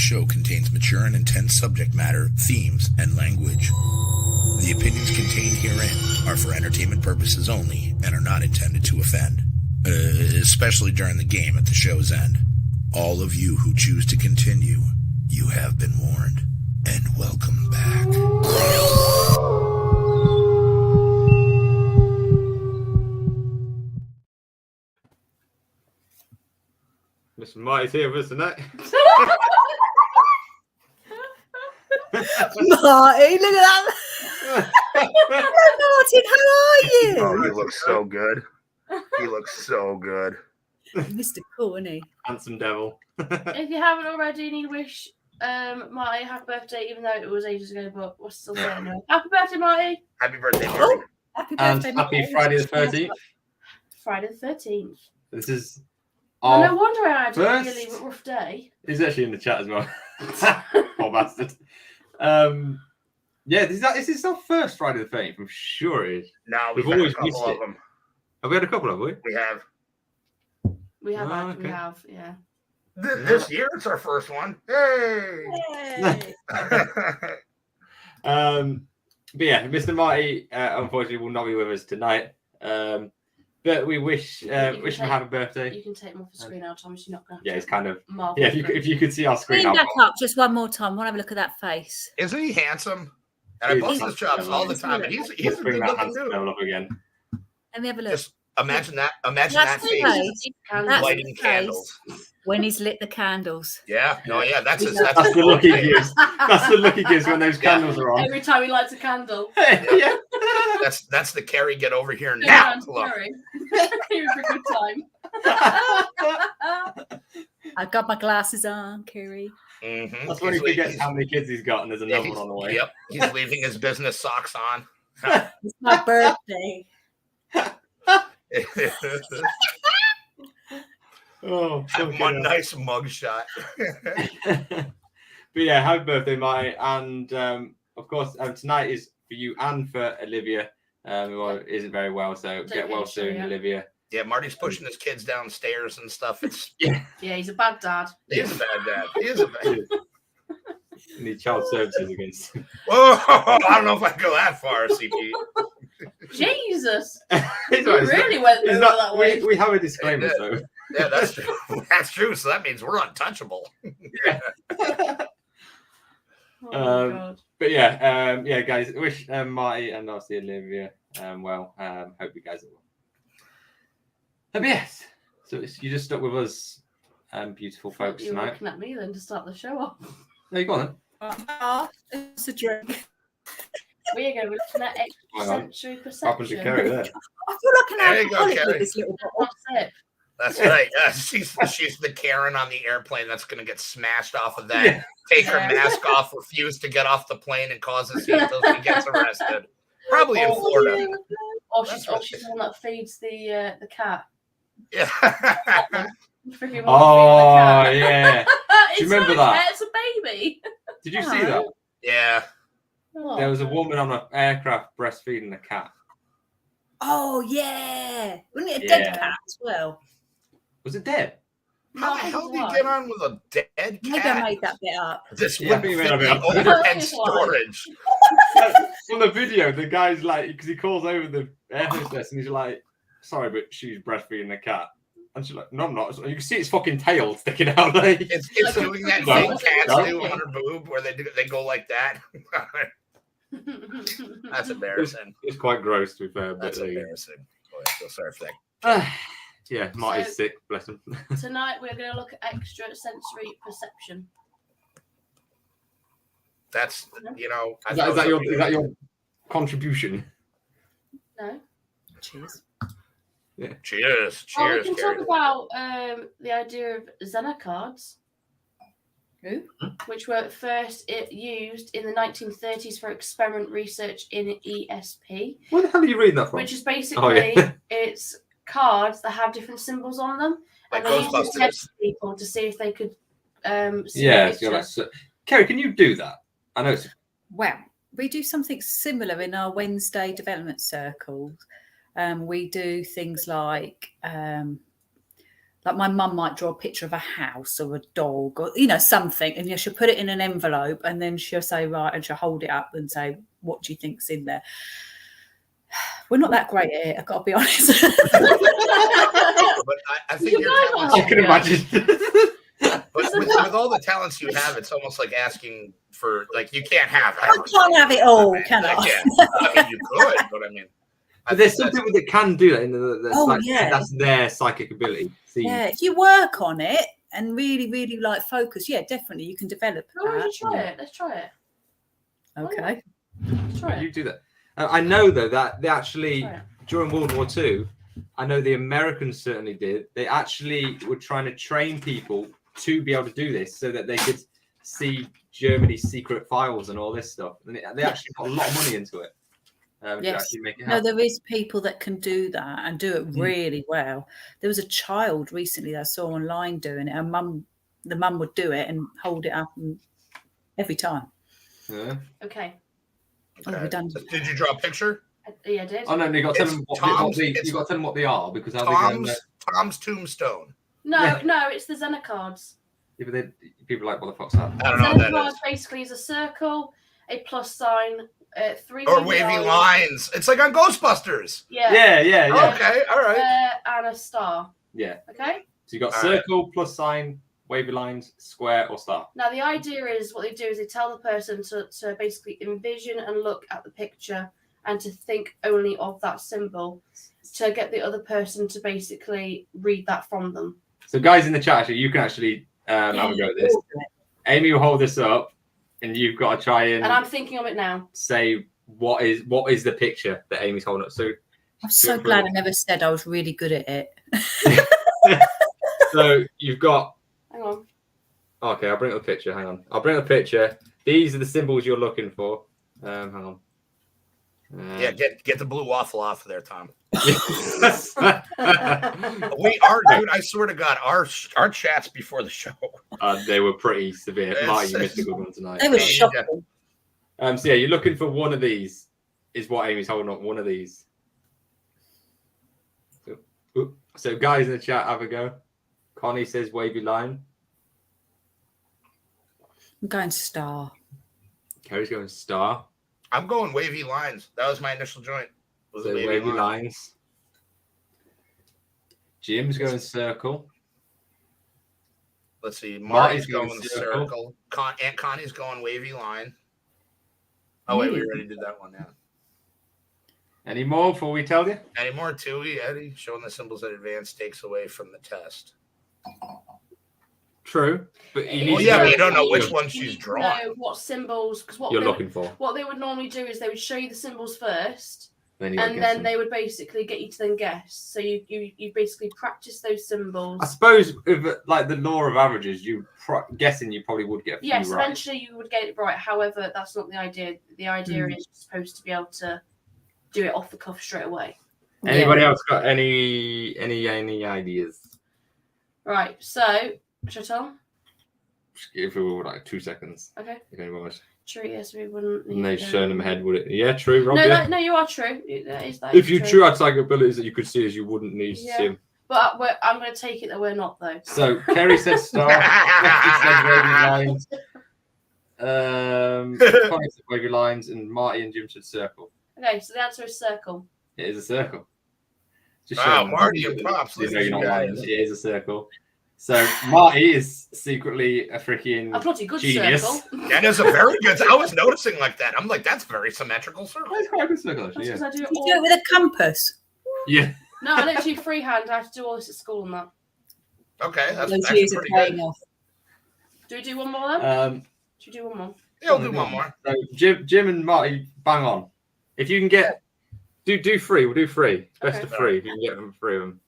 show contains mature and intense subject matter, themes, and language. The opinions contained herein are for entertainment purposes only and are not intended to offend, especially during the game at the show's end. All of you who choose to continue, you have been warned, and welcome back. Mr. Marty's here with us tonight. Marty, look at that. Hello, Martin, how are you? Oh, he looks so good. He looks so good. Mr. Cool, isn't he? Handsome devil. If you haven't already, need to wish Marty a happy birthday, even though it was ages ago, but we're still saying no. Happy birthday, Marty! Happy birthday, Marty. Happy And birthday, happy Marty. Friday the 13th. Friday the 13th. This is Oh, our no wonder I had a first- really rough day. He's actually in the chat as well. Poor bastard. Yeah, is this our first Friday the 13th? I'm sure it is. No, We've we've had a always couple missed of it. them. Have we had a couple, have we? We have. We have, Oh, we okay. have, yeah. This year it's our first one. Hey! Yay. But yeah, Mr. Marty unfortunately will not be with us tonight. But we wish him a happy birthday. You can take him off the screen now, Thomas. You're not going to. Yeah, it's kind of marvel. yeah. If you could see our screen, Bring back up just one more time. I want to have a look at that face. Isn't he handsome? And I He's bust his handsome. chops all the time. And he's a bring good that looking handsome dude. devil up again. Let me have a look. Just imagine that. Imagine that That's the face. face. That's Lighting the face candles. when he's lit the candles. Yeah. No, yeah. That's his. That's That's the look he gives. That's the look he gives when those candles are on. Every time he lights a candle. Yeah. That's the Kerry get over here Go now. down to Look. Kerry. Here for a good time. I've got my glasses on, Kerry. Mm-hmm. That's when he forgets how many kids he's got, and there's another one on the way. Yep. He's leaving his business socks on. It's my birthday. Oh, Have one nice mugshot. But yeah, happy birthday, Marty. And of course, tonight is for you and for Olivia, who isn't very well. So get well soon, Olivia. Yeah, Marty's pushing his kids downstairs and stuff. It's Yeah, he's a bad dad. he is a bad dad. He is a bad. Need child services against him. Whoa, I don't know if I go that far, CP. Jesus. It's You not- it's really not- went it's over not- that way. we have a disclaimer, so Yeah, that's true. That's true. So that means we're untouchable. Oh, my God. but yeah, guys, wish Marty and obviously Olivia well. Hope you guys are well. But yes, so you just stuck with us, beautiful folks You were tonight. looking at me then to start the show off. There you go on Oh, it's a drink. We're going to be looking at Hang on. extrasensory then. Happened to perception. Kerry there. I feel like an There you go, alcoholic Kerry. with this little bottle. That's it. That's right. She's the Karen on the airplane that's going to get smashed off of that. Yeah. Take her Yeah. mask off, refuse to get off the plane, and cause a scene until she gets arrested. Probably in Florida. Or That's she's the one that feeds the cat. Yeah. Freaking Oh feeding the cat. yeah. It's you remember not a that? cat, it's a baby. Did you see that? Yeah. Oh. There was a woman on an aircraft breastfeeding a cat. Oh, yeah. Wasn't it a Yeah. dead cat as well? Was it dead? How the hell do you get on with a dead Maybe I cat? made that bit up. This Yeah, I would think be you made that up. overhead It's storage. On the video, the guy's like, because he calls over the air hostess and he's like, sorry, but she's breastfeeding a cat. And she's like, no, I'm not. So you can see its fucking tail sticking out. Like, It's doing that No. thing cats No. do on her boob where they go like that. That's embarrassing. it's quite gross to be fair. But That's there you go. embarrassing. Boy, I feel sorry for that. Yeah, Marty's So- sick, bless him. Tonight we're going to look at extrasensory perception. That's I Is know that somebody- your contribution? No. Cheers. Cheers, Well, we cheers, can Kerry. talk about the idea of Xena cards, Who? which were first used in the 1930s for experiment research in ESP, Where the hell are you reading that from? which is basically yeah. it's cards that have different symbols on them, Like and they used to Ghostbusters. test people to see if they could see Yeah, a so you're like, picture. so, Kerry, can you do that? I know it's Well, we do something similar in our Wednesday development circles. We do things like Like my mum might draw a picture of a house or a dog or, you know, something. And she'll put it in an envelope and then she'll say, right, and she'll hold it up and say, what do you think's in there? We're not that great at it, I've got to be honest. But I think your talents, I can imagine. but with all the talents you have, it's almost like asking for, like, you can't have. I can't have it all, can I? I mean, you could, but I mean. But there's some people that can do that. That's their psychic ability. Yeah, if you work on it and really, really like focus, yeah, definitely you can develop Oh, we that. should try it. Let's try it. Okay. Let's try You it. do that. I know though that they actually during World War II, I know the Americans certainly did. They actually were trying to train people to be able to do this so that they could see Germany's secret files and all this stuff. And they actually put a lot of money into it. To Yes. actually make it No, happen. there is people that can do that and do it really well. There was a child recently that I saw online doing it. The mum would do it and hold it up and every time. Yeah. Okay. Oh, we're done. Did you draw a picture? Yeah, I did. Oh no, you got to tell them what they are because how they going Tom's tombstone. No, it's the Xena cards. Yeah, but people are like, what the fuck's that? I don't know what Xena that cards is. basically is a circle, a plus sign, 3 Or wavy lines. It's like on Ghostbusters. Yeah. Yeah. Okay, all right. And a star. Yeah. Okay. So you got All circle, plus sign, wavy lines, square, or star. Now the idea is what they do is they tell the person to basically envision and look at the picture and to think only of that symbol to get the other person to basically read that from them. So guys in the chat, actually, you can actually have a go at this. Amy will hold this up, and you've got to try And I'm thinking of it now. say what is the picture that Amy's holding up. So I'm so glad I never said I was really good at it. so you've got. Hang on. Okay, I'll bring up the picture. Hang on. I'll bring up the picture. These are the symbols you're looking for. Hang on. Yeah, get the blue waffle off of there, Tom. Yes. We are, dude. I swear to God, our chats before the show. They were pretty severe. Marty, you missed a good one tonight. They were shocking. So yeah, you're looking for one of these. Is what Amy's holding up. One of these. So guys in the chat, have a go. Connie says wavy line. I'm going star. Kerry's going star. I'm going wavy lines. That was my initial joint. Was So wavy lines. Jim's going circle. Let's see. Marty's Marty's going going circle. Aunt Connie's going wavy line. Oh wait, we already did that one. Yeah. Any more before we tell you? Any more, Tui? Eddie showing the symbols in advance takes away from the test. True, but you need Well, to yeah, know but you don't know what which one she's drawn. Know what symbols? Because you're looking for. what they would normally do is they would show you the symbols first, Then you and then they would basically get you to then guess. So you basically practice those symbols. I suppose, if like the law of averages, guessing you probably would get a few Yes, right. eventually you would get it right. However, that's not the idea. The idea is you're supposed to be able to do it off the cuff straight away. Anybody else got any ideas? Right. So, should I tell them? If we were like 2 seconds. Okay. If anyone was. True. Yes, we wouldn't. And they've shown them ahead, would it? Yeah, true, Rob. No, yeah. no, you are true. That is If you true had psychic abilities that you could see as you wouldn't need to see them. But I'm going to take it that we're not, though. So Kerry said star. Hefty said wavy lines. Connie said wavy lines, and Marty and Jim said circle. Okay, so the answer is circle. It is a circle. Just Wow, showing Marty and Pops. You Look know at you're you not lying. guys. It is a circle. So Marty is secretly a A freaking bloody good genius. circle. That is a very good. I was noticing like that. I'm like, that's very symmetrical circle. That's quite a good circle, actually. That's Yeah. because I do it You all. do it with a compass. Yeah. No, I literally freehand. I have to do all this at school and that. Okay, that's Those actually years are pretty paying good. off. Do we do one more then? Should we do one more? Yeah, we'll do one more. So Jim and Marty, bang on. If you can get do 3, we'll do 3. Best of 3. If you can get them 3 of them.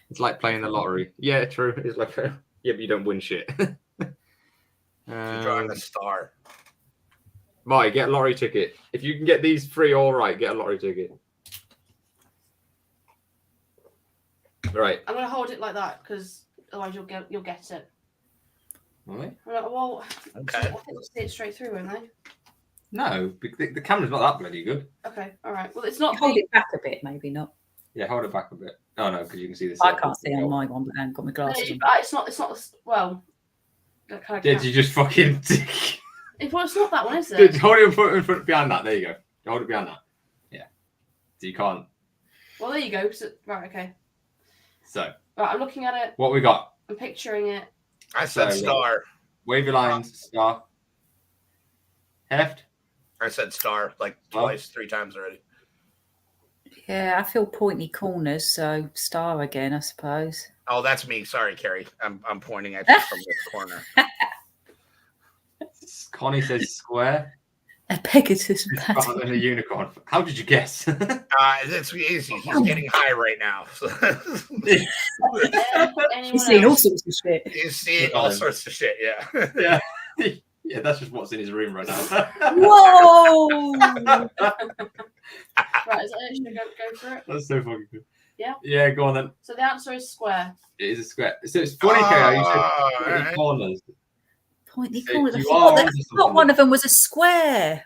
It's like playing the lottery. Yeah, true. It's like yeah, but you don't win shit. You're drawing a star. Marty, get a lottery ticket. If you can get these 3 all right, get a lottery ticket. Right. I'm gonna hold it like that because otherwise you'll get it. Really? I'm like, well, Okay. I think they'll see it straight through, won't they? No, the camera's not that bloody good. Okay, all right. Well, it's not. Hold it back a bit, maybe not. Yeah, hold it back a bit. Oh no, because you can see the. I can't see on my one, but I haven't got my glasses on. It's not. Well, that kind of. Did you just fucking? Well, it's not that one, is it? Hold it in front behind that. There you go. Hold it behind that. Yeah. So you can't. Well, there you go. So, right. Okay. So. Right. I'm looking at it. What we got? I'm picturing it. I said star. Wavy lines, star. Heft. I said star like twice, 3 times already. Yeah, I feel pointy corners, so star again, I suppose. Oh, that's me. Sorry, Kerry. I'm pointing at you from this corner. Connie says square. A Pegasus. Rather than a unicorn. How did you guess? It's easy. He's getting high right now. He's seeing all sorts of shit. He's seeing all sorts of shit. Yeah. Yeah. Yeah, that's just what's in his room right now. Whoa! Right, is it? Should I go for it? That's so fucking good. Yeah? Yeah, go on then. So the answer is square. It is a square. So it's funny, Kerry, you said pointy corners. Pointy So corners. I you forgot are that- onto I thought something. one of them was a square.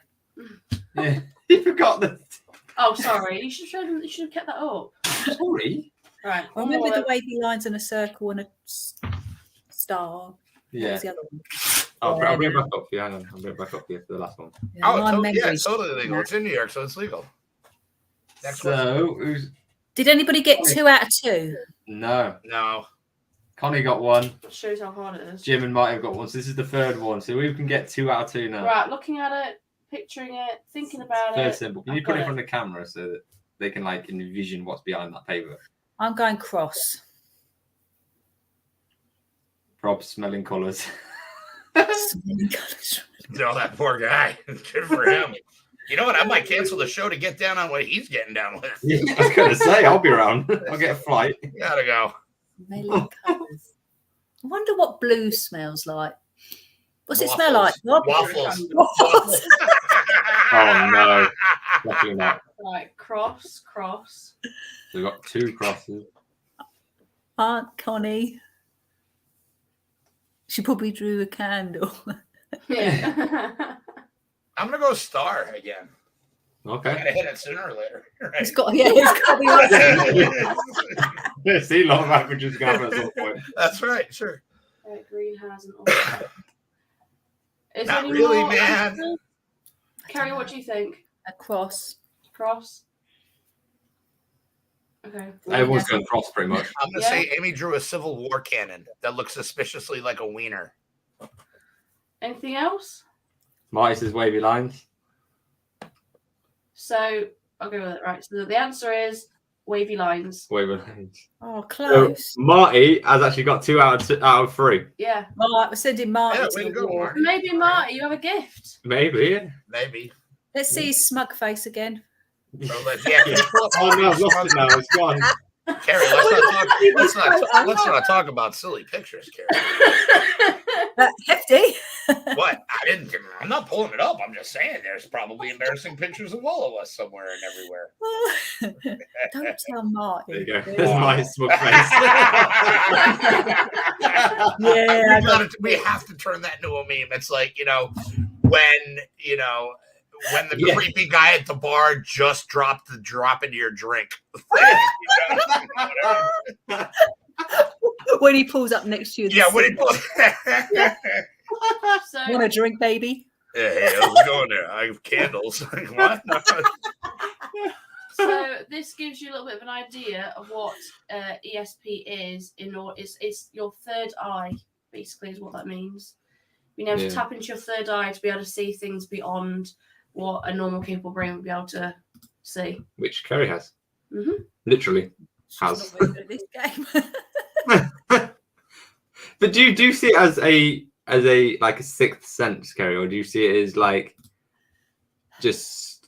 Yeah. You forgot that. Oh, sorry. You should have kept that up. Sorry. Right. I remember the wavy lines and a circle and a star. What Yeah. was the other one? I'll bring it back up for you. Hang on. I'll bring it back up for you for the last one. Yeah, Oh, my yeah, memory's it's totally legal. bad. It's in New York, so it's legal. Next So, who's. Did anybody get 2 out of 2? No. No. Connie got 1. That shows how hard it is. Jim and Marty have got 1. So this is the 3rd one. So we can get 2 out of 2 now. Right, looking at it, picturing it, thinking about Third it. symbol. Can I've you put it in got front of the camera so that they can like envision what's behind that paper? I'm going cross. Rob smelling colours. Smelling colours. No, that poor guy. Good for him. You know what? I might cancel the show to get down on what he's getting down with. I was going to say, I'll be around. I'll get a flight. Gotta go. Smelling colours. I wonder what blue smells like. What's it smell Waffles. like? Rob? Waffles. Waffles. Oh, no. Definitely not. Right, cross. So we've got 2 crosses. Aunt Connie. She probably drew a candle. Yeah. I'm gonna go star again. I Okay. gotta hit it sooner or later. Right? It's got to be right. See, a lot of averages going at some point. That's right, sure. Right, green has an all. Is Not any really, more man. answers? Kerry, what do you think? A cross. Cross. Okay. Everyone's going cross pretty much. I'm gonna Yeah. say Amy drew a Civil War cannon that looks suspiciously like a wiener. Anything else? Marty says wavy lines. So I'll go with it. Right. So the answer is wavy lines. Wavy lines. Oh, So close. Marty has actually got 2 out of 3. Yeah. Right, we're sending Marty Yeah, to way to the go, war. Marty. Maybe Marty, you have a gift. Maybe. Yeah. Maybe. Let's see his smug face again. So yeah. Oh no, I've lost it now. It's gone. Carrie, let's not talk about silly pictures, Carrie. Hefty. What? I'm not pulling it up. I'm just saying there's probably embarrassing pictures of all of us somewhere and everywhere. Don't tell Marty. There you go. There's Marty's smug face. Yeah, we have to turn that into a meme. It's like, when the creepy guy at the bar just dropped the drop into your drink. when he pulls up next to you. Yeah, when he pulls. So Want a drink, baby? Hey, how's it going there? I have candles. Like, what? So this gives you a little bit of an idea of what ESP is. It's your third eye, basically, is what that means. Being able to tap into your third eye to be able to see things beyond what a normal capable brain would be able to see. Which Kerry has. Mm-hmm. Literally. She's Has. not very good at this game. But do you see it as a like a sixth sense, Kerry, or do you see it as like just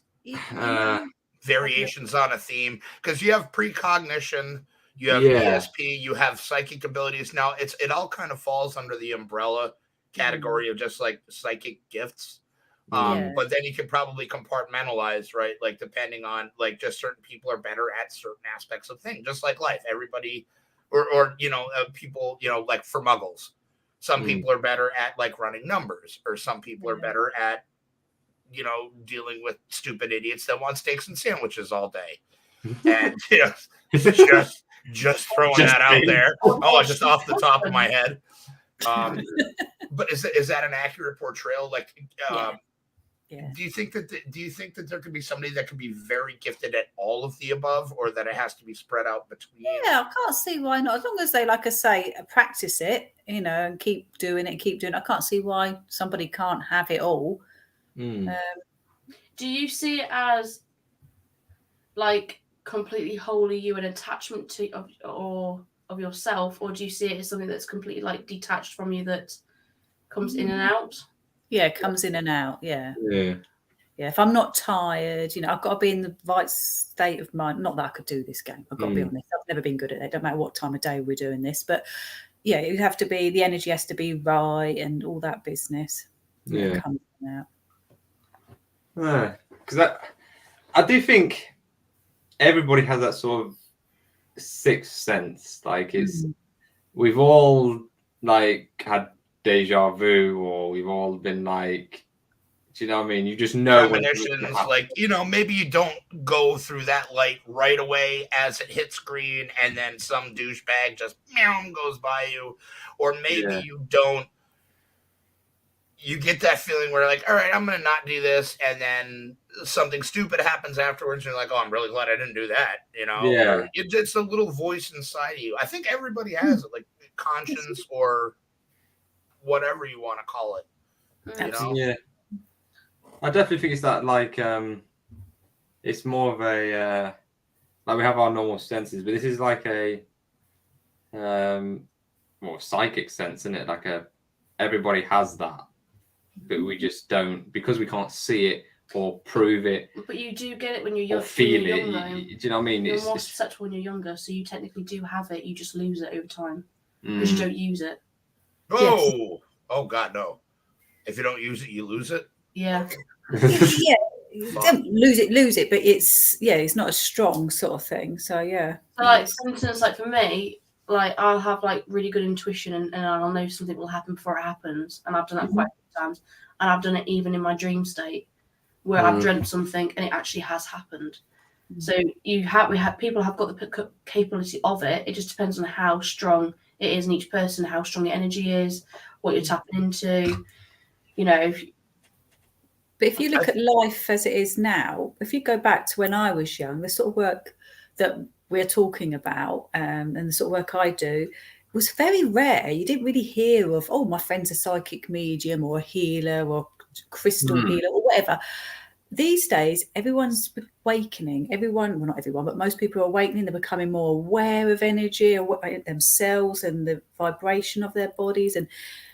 Variations on a theme, because you have precognition, you have Yeah. ESP, you have psychic abilities. Now it all kind of falls under the umbrella category of just like psychic gifts. Yeah. But then you can probably compartmentalize, right? Like depending on like just certain people are better at certain aspects of things, just like life. Everybody, or people, like for muggles, some people are better at like running numbers, or some people are better at dealing with stupid idiots that want steaks and sandwiches all day. And Just throwing Just that out me. there. Oh, just off the top of my head. But is that an accurate portrayal? Like, Yeah. do you think that there could be somebody that could be very gifted at all of the above, or that it has to be spread out between? Yeah, I can't see why not. As long as they, like I say, practice it, and keep doing it. I can't see why somebody can't have it all. Mm. Do you see it as like completely wholly you, an attachment to of yourself, or do you see it as something that's completely like detached from you that comes in and out? Yeah, it comes in and out. Yeah. Yeah. Yeah, if I'm not tired, I've got to be in the right state of mind. Not that I could do this game. I've got to be honest. I've never been good at it. Don't matter what time of day we're doing this. But yeah, you have to be, the energy has to be right and all that business. Yeah. Comes out. Because I do think everybody has that sort of sixth sense. Like we've all like had deja vu, or we've all been like, do you know what I mean? You just know premonitions, like, maybe you don't go through that light right away as it hits green, and then some douchebag just goes by you, or maybe you don't. You get that feeling where, like, all right, I'm going to not do this, and then something stupid happens afterwards, and you're like, oh, I'm really glad I didn't do that, Yeah. It's a little voice inside of you. I think everybody has it, like conscience or whatever you want to call it, Yeah. I definitely think it's that, like, it's more of a, like, we have our normal senses, but this is like a, more psychic sense, isn't it? Like everybody has that, but we just don't, because we can't see it or prove it. But you do get it when you're young. Or feel it. Young, Do you know what I mean? You're more susceptible when you're younger, so you technically do have it. You just lose it over time Mm. because you don't use it. Oh, Yes. Oh God, no! If you don't use it, you lose it. Yeah. Yeah, you don't lose it, but it's not a strong sort of thing. So yeah. So, like, for instance, like for me, like I'll have like really good intuition, and I'll know something will happen before it happens, and I've done that quite a few times, and I've done it even in my dream state where I've dreamt something and it actually has happened. So people have got the capability of it. It just depends on how strong it is in each person, how strong the energy is, what you're tapping into, But if you look at life as it is now, if you go back to when I was young, the sort of work that we're talking about and the sort of work I do was very rare. You didn't really hear of, my friend's a psychic medium or a healer or crystal healer or whatever. These days, everyone's awakening. Everyone, well, not everyone, but most people are awakening. They're becoming more aware of energy, themselves and the vibration of their bodies, and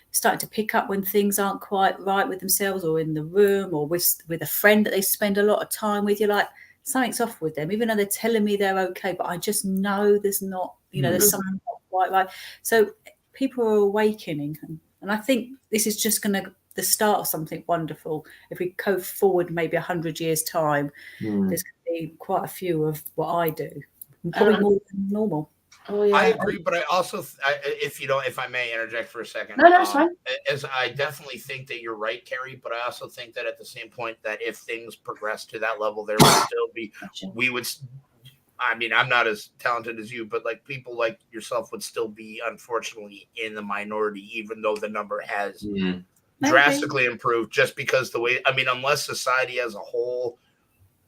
starting to pick up when things aren't quite right with themselves or in the room or with a friend that they spend a lot of time with. You're like, something's off with them, even though they're telling me they're okay, but I just know there's not, there's something not quite right. So people are awakening. And I think this is just going to the start of something wonderful. If we go forward maybe 100 years' time, there's going to be quite a few of what I do, probably more than normal. Oh, yeah. I agree, but I also, if I may interject for a second, No, that's fine. As I definitely think that you're right, Kerry, but I also think that at the same point that if things progress to that level, there would still be, I'm not as talented as you, but like people like yourself would still be, unfortunately, in the minority, even though the number has drastically improved, just because unless society as a whole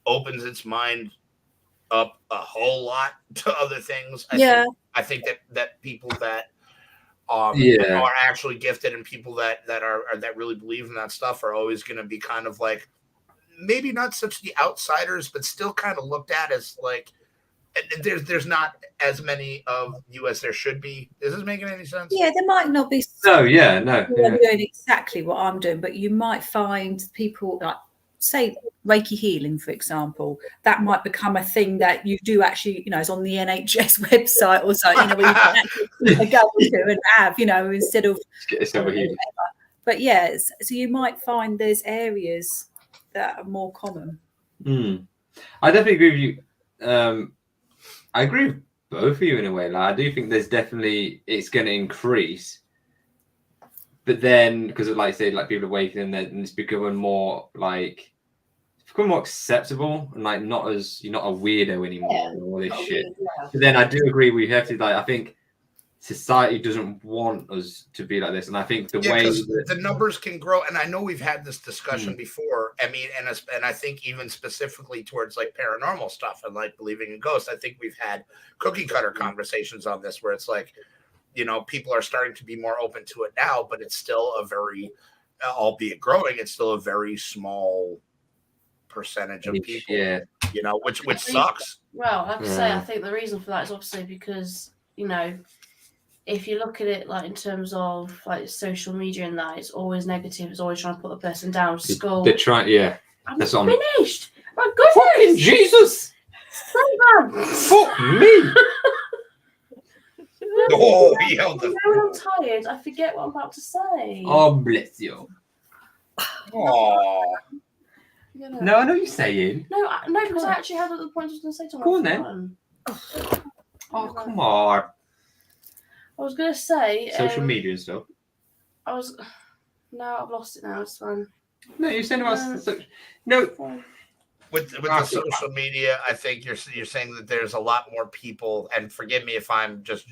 opens its mind up a whole lot to other things. I think that people that are actually gifted and people that really believe in that stuff are always going to be kind of like, maybe not such the outsiders, but still kind of looked at as like, there's not as many of you as there should be. Is this making any sense? Yeah, there might not be. No. Doing exactly what I'm doing, but you might find people like, say, Reiki healing, for example, that might become a thing that you do actually, is on the NHS website or something, where you can actually go to and have, instead of. But yes, so you might find there's areas that are more common. I definitely agree with you. I agree with both of you in a way. Like, I do think there's definitely, it's going to increase. But then, because like I say, like people are waking and it's becoming more like become more acceptable and like not as you're not a weirdo anymore Yeah, and all this not shit. weird, yeah. But then I do agree with Hefty. Like I think society doesn't want us to be like this, and I think the way because that, the numbers can grow, and I know we've had this discussion before. I mean, and I think even specifically towards like paranormal stuff and like believing in ghosts, I think we've had cookie cutter conversations on this where it's like, people are starting to be more open to it now, but it's still a very, albeit growing, it's still a very small percentage of people, yeah, which sucks. Well, like I say, I think the reason for that is obviously because, if you look at it like in terms of like social media and that, it's always negative. It's always trying to put a person down. School. they're trying. Yeah, I'm that's what I'm. finished. My goodness. Fucking Jesus! Fuck me! Oh, he held the. When I'm tired, I forget what I'm about to say. Oh, bless you. Oh. No, I know what you're saying. No, because I actually had other points I was going to say to my Go on then. Oh, come on. I was going to say Social media and stuff. No, I've lost it now. It's fine. No, you're saying about no. With the social media, I think you're saying that there's a lot more people, and forgive me if I'm just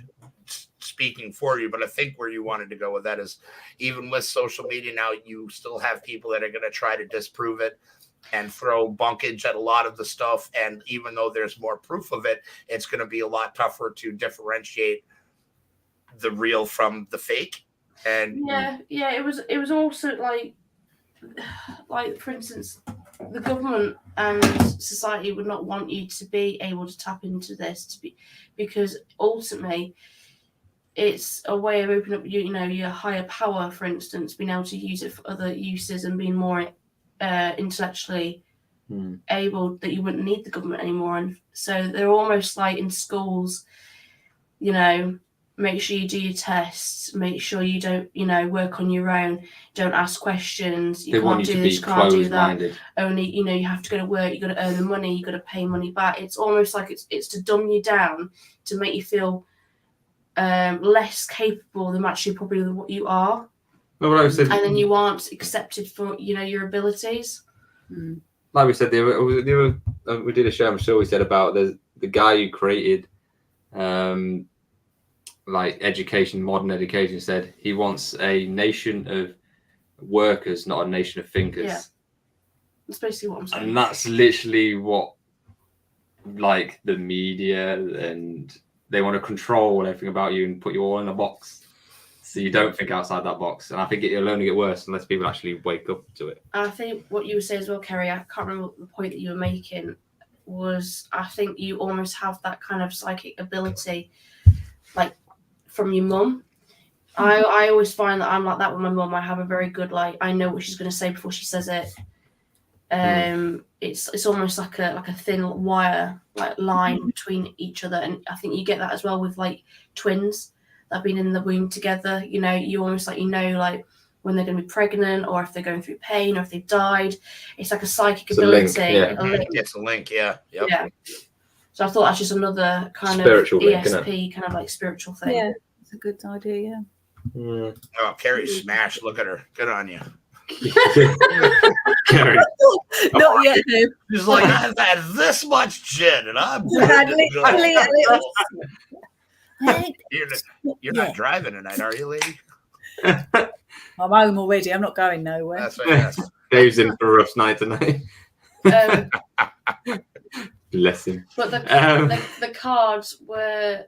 speaking for you, but I think where you wanted to go with that is even with social media now, you still have people that are going to try to disprove it and throw bunkage at a lot of the stuff. And even though there's more proof of it, it's going to be a lot tougher to differentiate the real from the fake. And it was also like for instance, the government and society would not want you to be able to tap into this because ultimately it's a way of opening up your higher power, for instance, being able to use it for other uses and being more intellectually able, that you wouldn't need the government anymore. And so they're almost like in schools, make sure you do your tests, make sure you don't, work on your own, don't ask questions, you can't do this, you can't do that. Only, you have to go to work, you got to earn the money, you got to pay money back. It's almost like it's to dumb you down, to make you feel less capable than actually probably what you are. Well, like I said, and then you aren't accepted for, your abilities. Like we said, we did a show, I'm sure we said about the guy who created like modern education, said he wants a nation of workers, not a nation of thinkers. Yeah, that's basically what I'm saying. And that's literally what, like, the media, and they want to control everything about you and put you all in a box, so you don't think outside that box. And I think it'll only get worse unless people actually wake up to it. I think what you were saying as well, Kerry, I can't remember the point that you were making, was I think you almost have that kind of psychic ability, like, from your mum. I always find that I'm like that with my mum. I have a very good, like, I know what she's going to say before she says it. It's almost like a thin wire, like, line between each other, and I think you get that as well with like twins that have been in the womb together. You almost like like when they're going to be pregnant, or if they're going through pain, or if they've died. It's like a psychic ability. It's a link, yeah. Yep. Yeah. So I thought that's just another kind spiritual of ESP, link, kind of like spiritual thing. Yeah, it's a good idea. Yeah. Oh, Kerry smashed. Look at her. Good on you. Kerry. Not yet, no. She's like, I've had this much gin, and I'm had literally a little. You're not driving tonight, are you, lady? I'm home already. I'm not going nowhere. That's right. Dave's in for a rough night tonight. Bless him. But the cards were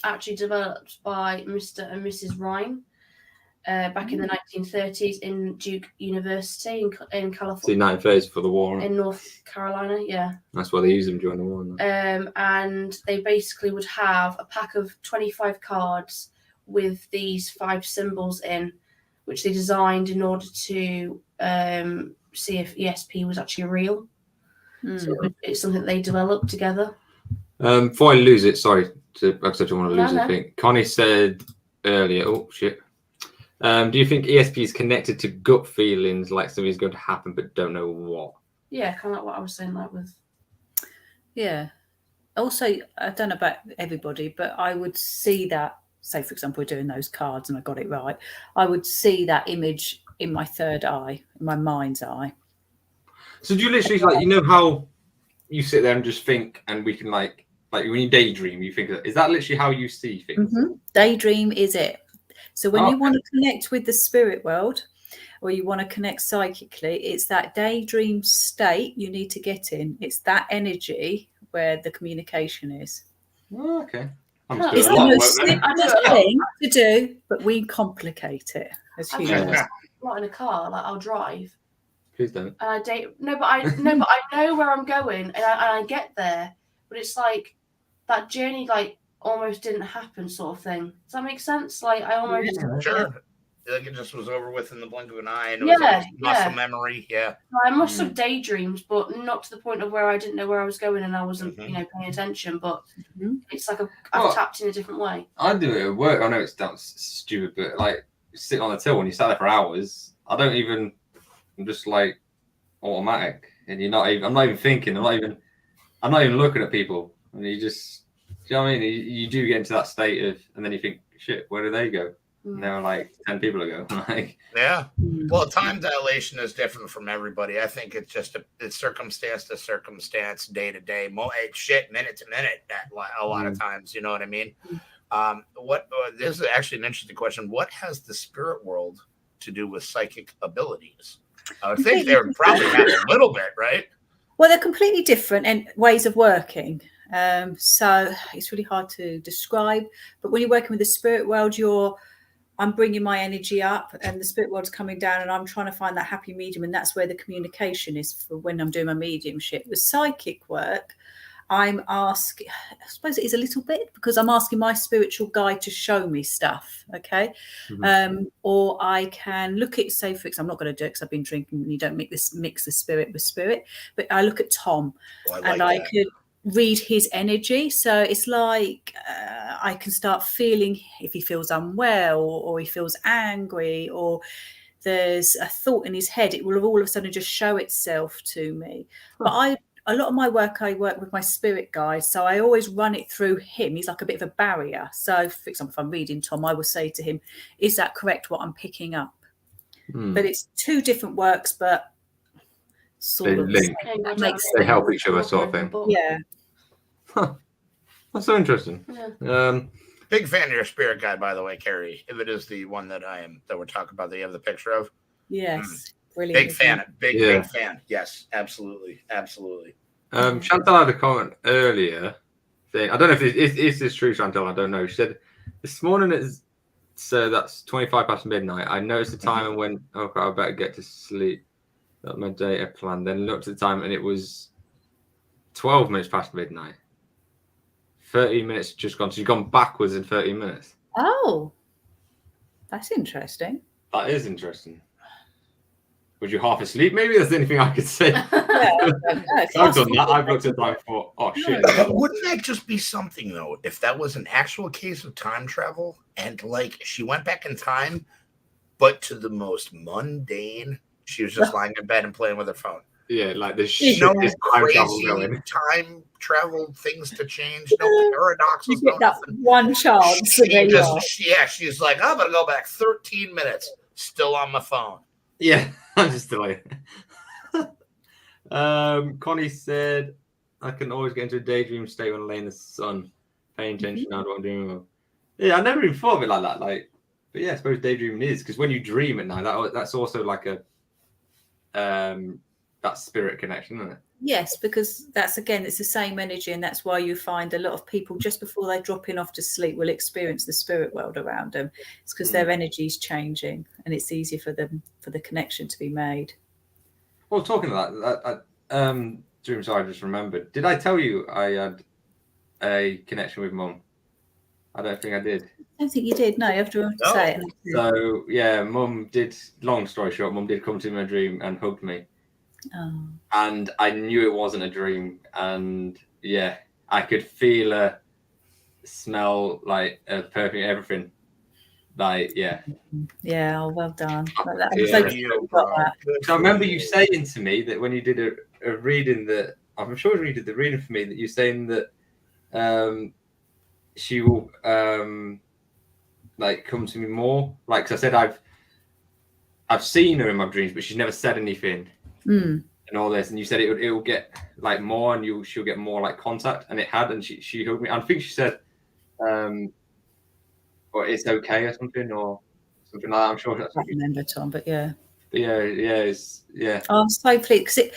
actually developed by Mr. and Mrs. Ryan back in the 1930s in Duke University in California. 1930s for the war. In North Carolina, yeah. That's why they used them during the war. And they basically would have a pack of 25 cards with these 5 symbols in, which they designed in order to see if ESP was actually real. So it's something that they developed together. Before I lose it, sorry, because I don't want to lose anything. Connie said earlier, oh shit. Do you think ESP is connected to gut feelings, like something's going to happen but don't know what? Yeah, kind of like what I was saying, like with. Yeah. Also, I don't know about everybody, but I would see that, say, for example, we're doing those cards and I got it right. I would see that image in my third eye, in my mind's eye. So do you literally like, you know how you sit there and just think, and we can like when you daydream, you think, is that literally how you see things? Daydream is it. So when Oh, you want to connect with the spirit world, or you want to connect psychically, it's that daydream state you need to get in. It's that energy where the communication is. Oh, okay. I'm No, It's doing a the lot of most work then. simplest thing to do, but we complicate it as I do humans. it not in a car. Like I'll drive. Please don't. And I date but I know where I'm going, and I get there, but it's like that journey like almost didn't happen, sort of thing. Does that make sense? Like I almost Sure. Like it just was over with in the blink of an eye, and it Yeah, was almost muscle yeah. memory. Yeah. I must have daydreams, but not to the point of where I didn't know where I was going and I wasn't paying attention. But it's like I've tapped in a different way. I do it at work. I know it sounds stupid, but like sitting on the till when you sat there for hours, I'm just like automatic, and I'm not even thinking. I'm not even looking at people, and you just, do you know what I mean? You do get into that state of, and then you think, shit, where do they go? And there were like 10 people ago. Like, yeah. Well, time dilation is different from everybody. I think it's just it's circumstance to circumstance, day to day, minute to minute. A lot of times, you know what I mean. This is actually an interesting question. What has the spirit world to do with psychic abilities? I would think they would probably have a little bit, right? Well, they're completely different and ways of working. So it's really hard to describe. But when you're working with the spirit world, I'm bringing my energy up, and the spirit world's coming down, and I'm trying to find that happy medium, and that's where the communication is for when I'm doing my mediumship. With psychic work, I'm asking, I suppose it is a little bit, because I'm asking my spiritual guide to show me stuff, okay? Or I can look at, say, for example, I'm not going to do it because I've been drinking, and you don't mix the spirit with spirit, but I look at Tom, I could read his energy. So it's like I can start feeling if he feels unwell, or he feels angry, or there's a thought in his head. It will all of a sudden just show itself to me. But a lot of my work, I work with my spirit guide, so I always run it through him. He's like a bit of a barrier. So, for example, if I'm reading Tom, I will say to him, is that correct, what I'm picking up? But it's two different works, but sort of link. They help each other, sort of thing. Yeah. Huh. That's so interesting. Yeah. Big fan of your spirit guide, by the way, Kerry. If it is the one that we're talking about, that you have the picture of. Yes. Brilliant. Big fan. Big fan. Yes, absolutely. Chantal had a comment earlier saying, I don't know if is this true, Chantal, I don't know. She said, this morning that's 25 past midnight. I noticed the time and went, okay, I better get to sleep. That's my data plan. Then looked at the time and it was 12 minutes past midnight. 30 minutes just gone. So you've gone backwards in 30 minutes. Oh, that's interesting. That is interesting. Was you half asleep? Maybe that's anything I could say. Yeah, I've done that. I've looked at time for, oh shit. But wouldn't that just be something, though, if that was an actual case of time travel and like she went back in time, but to the most mundane, she was just lying in bed and playing with her phone. Yeah, like there's no crazy time travel things to change, no paradoxes, you get that one chance. She's like, I'm gonna go back 13 minutes, still on my phone. Yeah, I'm just delayed. Connie said, I can always get into a daydream state when I lay in the sun, paying attention to what I'm doing. Yeah, I never even thought of it like that. Like, but yeah, I suppose daydreaming is, because when you dream at night, that's also like a that spirit connection, isn't it? Yes, because that's, again, it's the same energy, and that's why you find a lot of people just before they drop in off to sleep will experience the spirit world around them. It's because their energy is changing, and it's easier for them, for the connection to be made. Well, talking about that, dreams I just remembered. Did I tell you I had a connection with Mum? I don't think I did. I don't think you did. No, you have to say it. So yeah, Mum did. Long story short, Mum did come to my dream and hugged me. Oh. And I knew it wasn't a dream, and yeah, I could feel her smell, like perfume, everything. Like, yeah. Yeah, oh, well done. So I remember you saying to me that when you did a reading, that I'm sure you did the reading for me, that you're saying that she will like come to me more. Like, 'cause I said I've seen her in my dreams, but she's never said anything. and all this, and you said it will get like more, and she'll get more like contact, and it had, and she hugged me. I think she said, or it's okay or something like that. I'm sure that's I can't remember, Tom, but yeah. But yeah. I'm so pleased because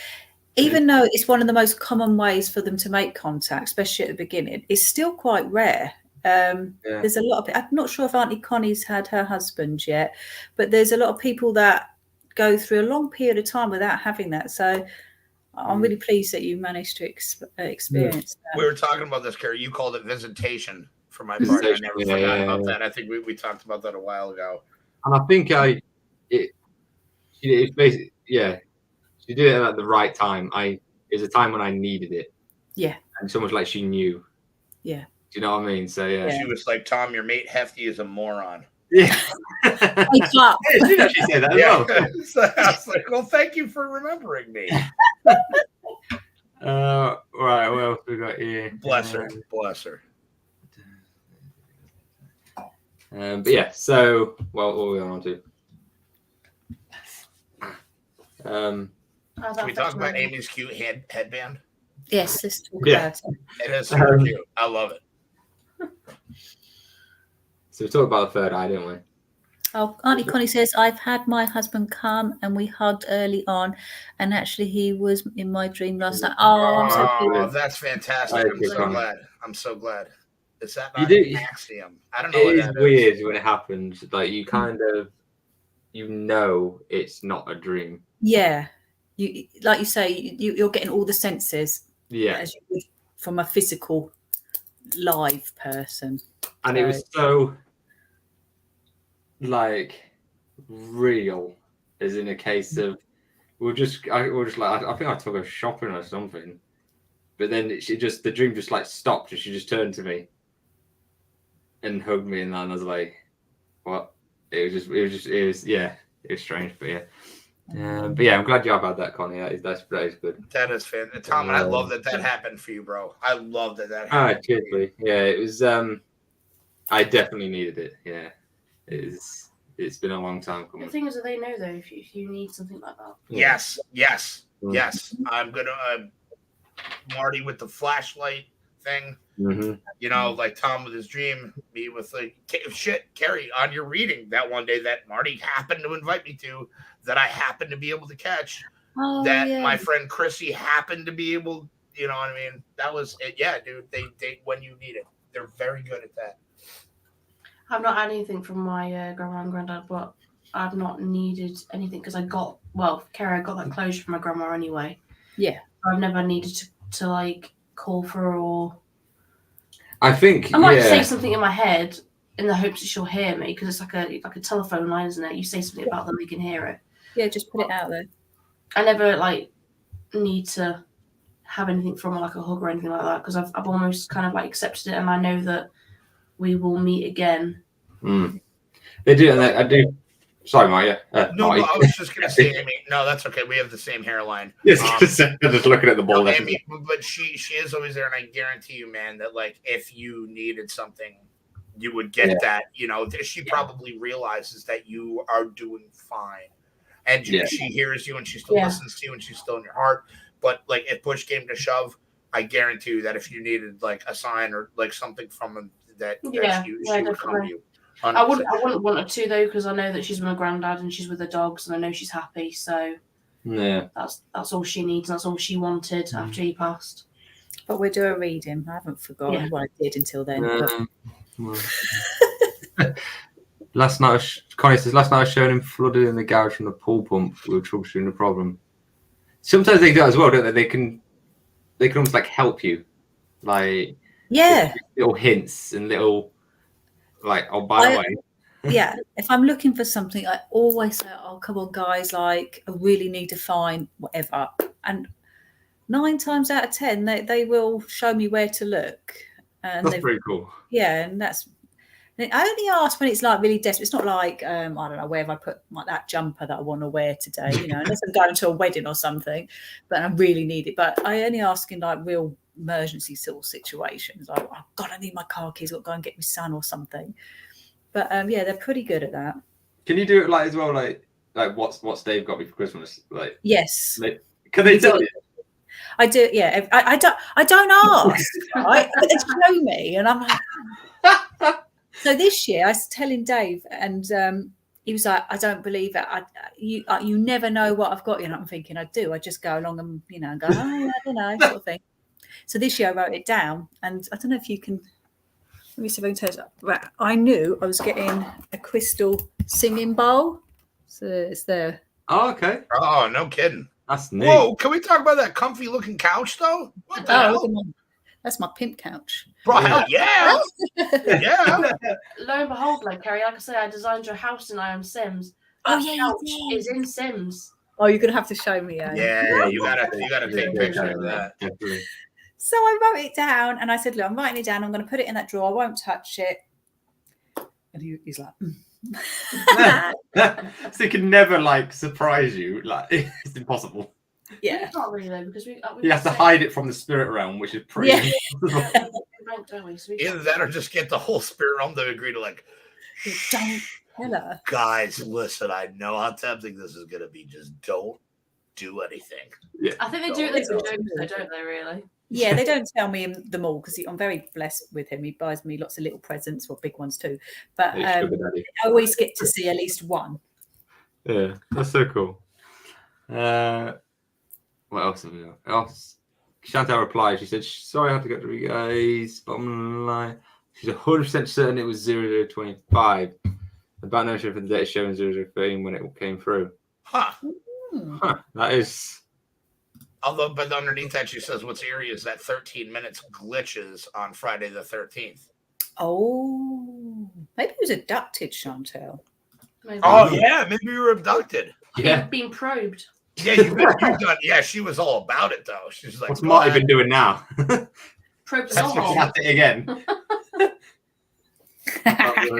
even though it's one of the most common ways for them to make contact, especially at the beginning, it's still quite rare. There's a lot of, I'm not sure if Auntie Connie's had her husband yet, but there's a lot of people that go through a long period of time without having that. So I'm really pleased that you managed to experience that. We were talking about this, Kerry. You called it visitation for my part. I never forgot about that. I think we talked about that a while ago. And I think it's basically, she did it at the right time. It's a time when I needed it. Yeah. And so much like she knew. Yeah. Do you know what I mean? So yeah. She was like, Tom, your mate Hefty is a moron. Yeah. Wake up. She did actually say that as well. So I was like, well, thank you for remembering me. Right, what else we got here? Bless her. Bless her. But yeah, so what were we on to? Can we talk about Amy's cute headband? Yes, let's talk Yeah. about it. It is super cute. I love it. So we talked about the third eye, didn't we? Oh, Auntie Connie says, I've had my husband come and we hugged early on, and actually he was in my dream last night. Oh, I'm so pleased. That's fantastic. I'm so glad. I'm so glad. Is that not You an axiom? I don't know what It is that weird is. when it happens. Like you kind of, it's not a dream. Yeah. You, like you say, you're getting all the senses Yeah. as you would from a physical live person. And it was so like real, as in a case of I think I took her shopping or something, but then the dream just like stopped and she just turned to me and hugged me, and then I was like, what? It was strange, but yeah. But yeah, I'm glad you have had that, Connie. That is good. That is fantastic. Tom, and I love that happened for you, bro. I love that happened. All right, cheers, buddy. Yeah, it was. I definitely needed it. Yeah, it's been a long time coming. The thing is that they know though if you need something like that. Yes. I'm gonna Marty with the flashlight thing. Mm-hmm. You know, like Tom with his dream, me with like Kerry on your reading that one day that Marty happened to invite me to, that I happened to be able to catch, my friend Chrissy happened to be able, you know what I mean? That was it. Yeah, dude. They when you need it, they're very good at that. I've not had anything from my grandma and granddad, but I've not needed anything because Kerry, I got that closure from my grandma anyway. Yeah. I've never needed to like call for her, or I think I might say something in my head in the hopes that she'll hear me, because it's like a telephone line, isn't it? You say something about them, they can hear it. Yeah, just put it out there. I never like need to have anything from her, like a hug or anything like that, because I've almost kind of like accepted it, and I know that we will meet again. They do, and I do. Sorry, Marty. No, I was just gonna say, Amy. No, that's okay. We have the same hairline. Yes, just looking at the ball. No, Amy, but she is always there, and I guarantee you, man, that like if you needed something, you would get that. You know, she probably realizes that you are doing fine, and she hears you, and she still listens to you, and she's still in your heart. But like, if push came to shove, I guarantee you that if you needed like a sign or like something from him, she would come to you. 100%. I wouldn't want her to though, because I know that she's with my granddad and she's with the dogs, and I know she's happy. So yeah, that's all she needs. That's all she wanted after he passed. But we'll do a reading. I haven't forgotten what I did until then. Last night, Connie says, last night I was showing him flooded in the garage from the pool pump. We were troubleshooting the problem. Sometimes they do that as well, don't they? They can almost like help you, like little hints and little. Like, oh, by the way. Yeah, if I'm looking for something, I always say, oh, come on, guys, like, I really need to find whatever. And 9 times out of 10, they will show me where to look. And that's pretty cool. Yeah, and I only ask when it's like really desperate. It's not like, I don't know, where have I put like that jumper that I want to wear today, you know, unless I'm going to a wedding or something, but I really need it. But I only ask in like real emergency sort of situations, like, oh God, I need my car keys, I've got to go and get my son or something. But they're pretty good at that. Can you do it like as well, like what's Dave got me for Christmas? Like yes, Can they tell you? I do, yeah. I don't ask, right? But they show me, and I'm like. So this year, I was telling Dave, and he was like, "I don't believe it. You never know what I've got." And I'm thinking, I do. I just go along and go, "Oh, yeah, I don't know," sort of thing. So this year, I wrote it down, and I don't know if you can. Let me see if I can tell you. Right, I knew I was getting a crystal singing bowl, so it's there. Oh, okay. Oh, no kidding. That's neat. Whoa, can we talk about that comfy looking couch though? What the hell? That's my pimp couch. Bro, hell yeah. Yeah. Lo and behold, like Kerry, like I say, I designed your house and I am Sims. Oh, That yeah, couch you did. is in Sims. Oh, you're gonna have to show me. Yeah, you gotta take a picture of that. Definitely. So I wrote it down, and I said, "Look, I'm writing it down. I'm going to put it in that drawer. I won't touch it." And he's like, So it can never like surprise you. Like it's impossible. "Yeah, It's not really though, because we You have to hide it from the spirit realm, which is pretty. Yeah. impossible. don't we? So we Either that or just get the whole spirit realm to agree to like, don't tell her." guys, listen, I know how tempting this is gonna be. Just don't do anything. I think they do it for jokes, though, don't they? Really? Yeah, they don't tell me them all because I'm very blessed with him. He buys me lots of little presents, or big ones too. But Yeah, I always get to see at least one. yeah, that's so cool. What else have we got? Chantal replied. She said, "Sorry, I have to go to you guys. Bottom line, she's 100% certain it was 0025. About no show for the data showing 0013 when it came through. Huh. Huh, that is." Although, but underneath that, she says, what's eerie is that 13 minutes glitches on Friday the 13th. Oh, maybe he was abducted, Chantal. Maybe. Oh, yeah, maybe you were abducted. Yeah. Being probed. Yeah, you've done. Yeah, she was all about it, though. She's like, What's Marty been doing now? Probed the Let's soul hole. at it again.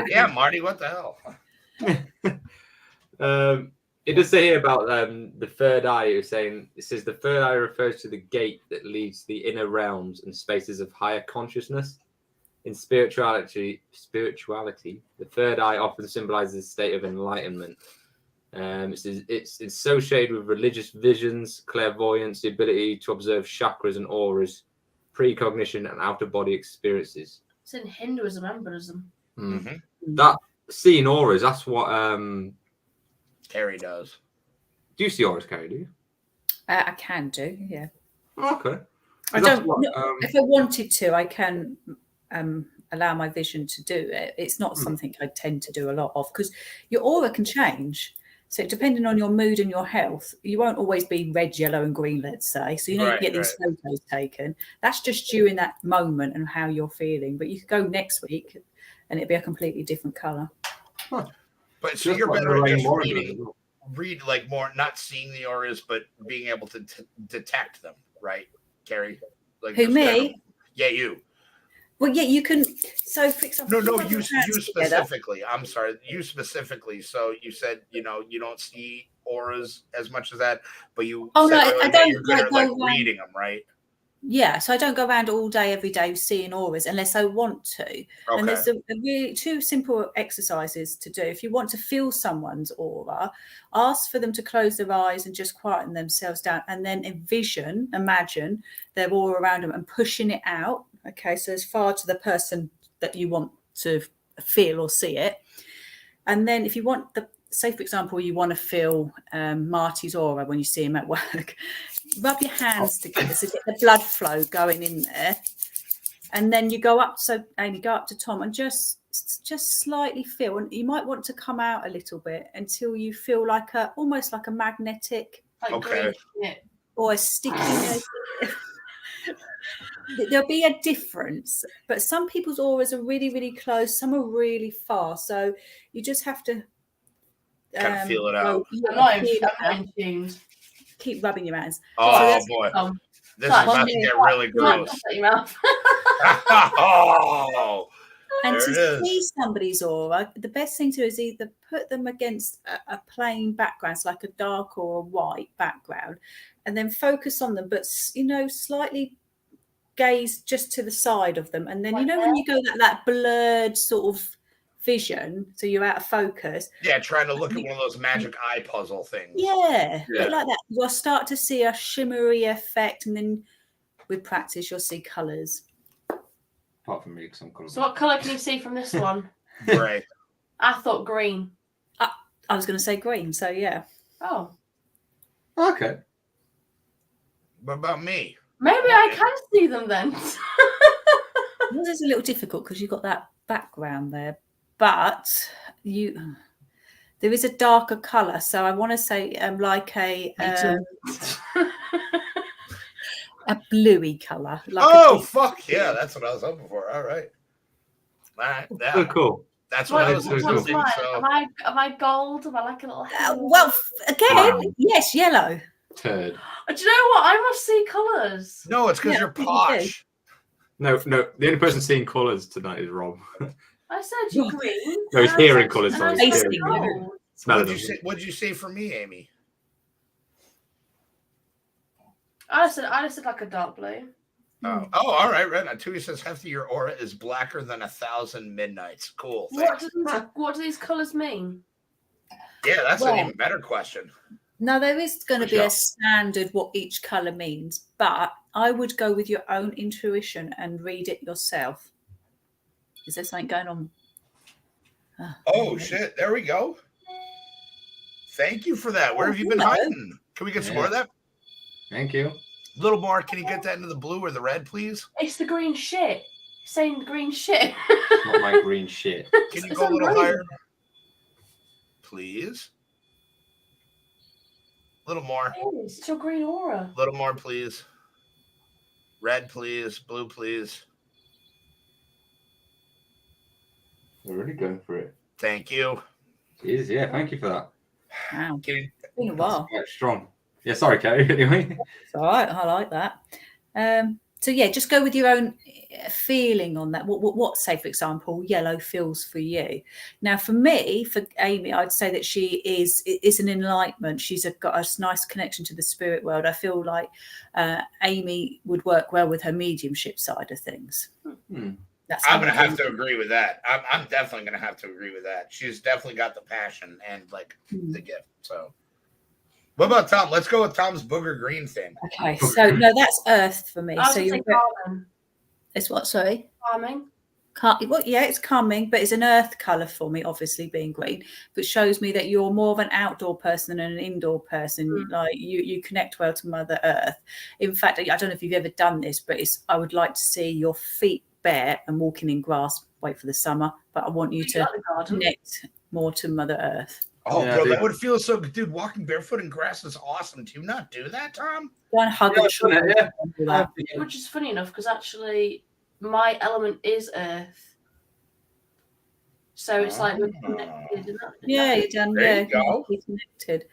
yeah, Marty, what the hell? It does say here about the third eye. It was saying, it says the third eye refers to the gate that leads to the inner realms and spaces of higher consciousness. In spirituality, the third eye often symbolizes a state of enlightenment. It's associated with religious visions, clairvoyance, the ability to observe chakras and auras, precognition, and out-of-body experiences. It's in Hinduism and Buddhism. Mm-hmm. That seeing auras, that's what Kerry does. do you see auras, Kerry? Do you? I can do, yeah. Oh, okay. I That's don't. what, No, if I wanted to, I can allow my vision to do it. It's not something I tend to do a lot of because your aura can change. So depending on your mood and your health, you won't always be red, yellow, and green. Let's say. So you know you get these photos taken. That's just during that moment and how you're feeling. But you could go next week, and it'd be a completely different color. Huh. But so Just you're like better at Lorraine just Warren reading, does. read like more, not seeing the auras, but being able to detect them, right, Kerry? Like Who, just me? kind of- yeah, you. Well, yeah, you can. So, for example, No, put you your hands together. specifically. I'm sorry, you specifically. So you said you don't see auras as much as that, but you. Oh, said no, earlier I that don't You're good at like like go reading them, right? Yeah, so I don't go around all day, every day seeing auras unless I want to. And Okay. there's really two simple exercises to do. If you want to feel someone's aura, ask for them to close their eyes and just quieten themselves down, and then imagine their aura around them and pushing it out. Okay, so as far to the person that you want to feel or see it. And then if you want say, for example, you want to feel Marty's aura when you see him at work, rub your hands together so get the blood flow going in there. And then you go up, so Amy, go up to Tom and just slightly feel. And you might want to come out a little bit until you feel like almost like a magnetic Okay. or a stickiness. There'll be a difference, but some people's auras are really, really close. Some are really far. So you just have to Kind of feel it out. I'm not in tuned. Keep rubbing your hands. Oh boy, this is about to get really gross. Oh, And there to it see is. somebody's aura, the best thing to do is either put them against a plain background, so like a dark or a white background, and then focus on them, but slightly gaze just to the side of them. And then when you go that blurred sort of vision, so you're out of focus. Yeah, trying to look at one of those magic eye puzzle things. Yeah, Yeah. like that. You'll start to see a shimmery effect, and then with practice, you'll see colours. Apart from me, because I'm So what colour can you see from this one? Right. I thought green. I was going to say green, so yeah. Oh, okay. What about me? maybe I can see them then. Yours is a little difficult because you've got that background there, but there is a darker colour. So I want to say like a bluey colour. Like Fuck yeah, that's what I was hoping for. All right. Yeah, So cool. that's what I was What's expecting. mine? So Am I gold? Am I like a little? well, again, Brown. yes, yellow. Turd. Do you know what? I must see colours. no, it's because Yeah, you're I think you posh. No. The only person seeing colours tonight is Rob. I said you green. No, he's and I hearing said- colours, and I sorry, said he's hearing gold. Smelling What'd you say for me, Amy? I just said like a dark blue. Oh, all right, right. Now, Tui says, Hefty, your aura is blacker than 1,000 midnights. Cool. Thanks. What do these colours mean? Yeah, that's Well, an even better question. Now, there is going to For be sure. a standard what each colour means, but I would go with your own intuition and read it yourself. Is there something going on? Oh, shit. There we go. Thank you for that. Where have you been hello. hiding? Can we get some more of that? Thank you. Little more. Can you get that into the blue or the red, please? It's the green shit. Saying the green shit. Not my green shit. Can you It's go a little unreal. higher? Please. A little more. It's your green aura. A little more, please. Red, please. Blue, please. We're really going for it. Thank you. Jeez, yeah, thank you for that. Wow, Can you it's been a while. Quite strong. Yeah, sorry, Kerry. Anyway. It's all right. I like that. So yeah, just go with your own feeling on that. What, say, for example, yellow feels for you. Now, for me, for Amy, I'd say that she is an enlightenment. She's got a nice connection to the spirit world. I feel like Amy would work well with her mediumship side of things. That's I'm how gonna I have feel. to agree with that. I'm definitely gonna have to agree with that. She's definitely got the passion and like the gift. So, what about Tom? Let's go with Tom's booger green thing. Okay, so no, that's Earth for me. I was So going you to say calming. it's what? Sorry. Calming. Well, yeah, it's calming, but it's an earth color for me, obviously being green, but shows me that you're more of an outdoor person than an indoor person. Like you connect well to Mother Earth. In fact, I don't know if you've ever done this, but I would like to see your feet bare and walking in grass. Wait for the summer, but I want you to connect more to Mother Earth. Oh, Yeah, bro, dude. that would feel so good. Dude, walking barefoot in grass is awesome. Do you not do that, Tom? Go and hug Yeah, a I've tree. done it, yeah. and do that. Which is funny enough because actually my element is earth. So it's like we're connected. Yeah, you're done. There Yeah, you go. you're connected.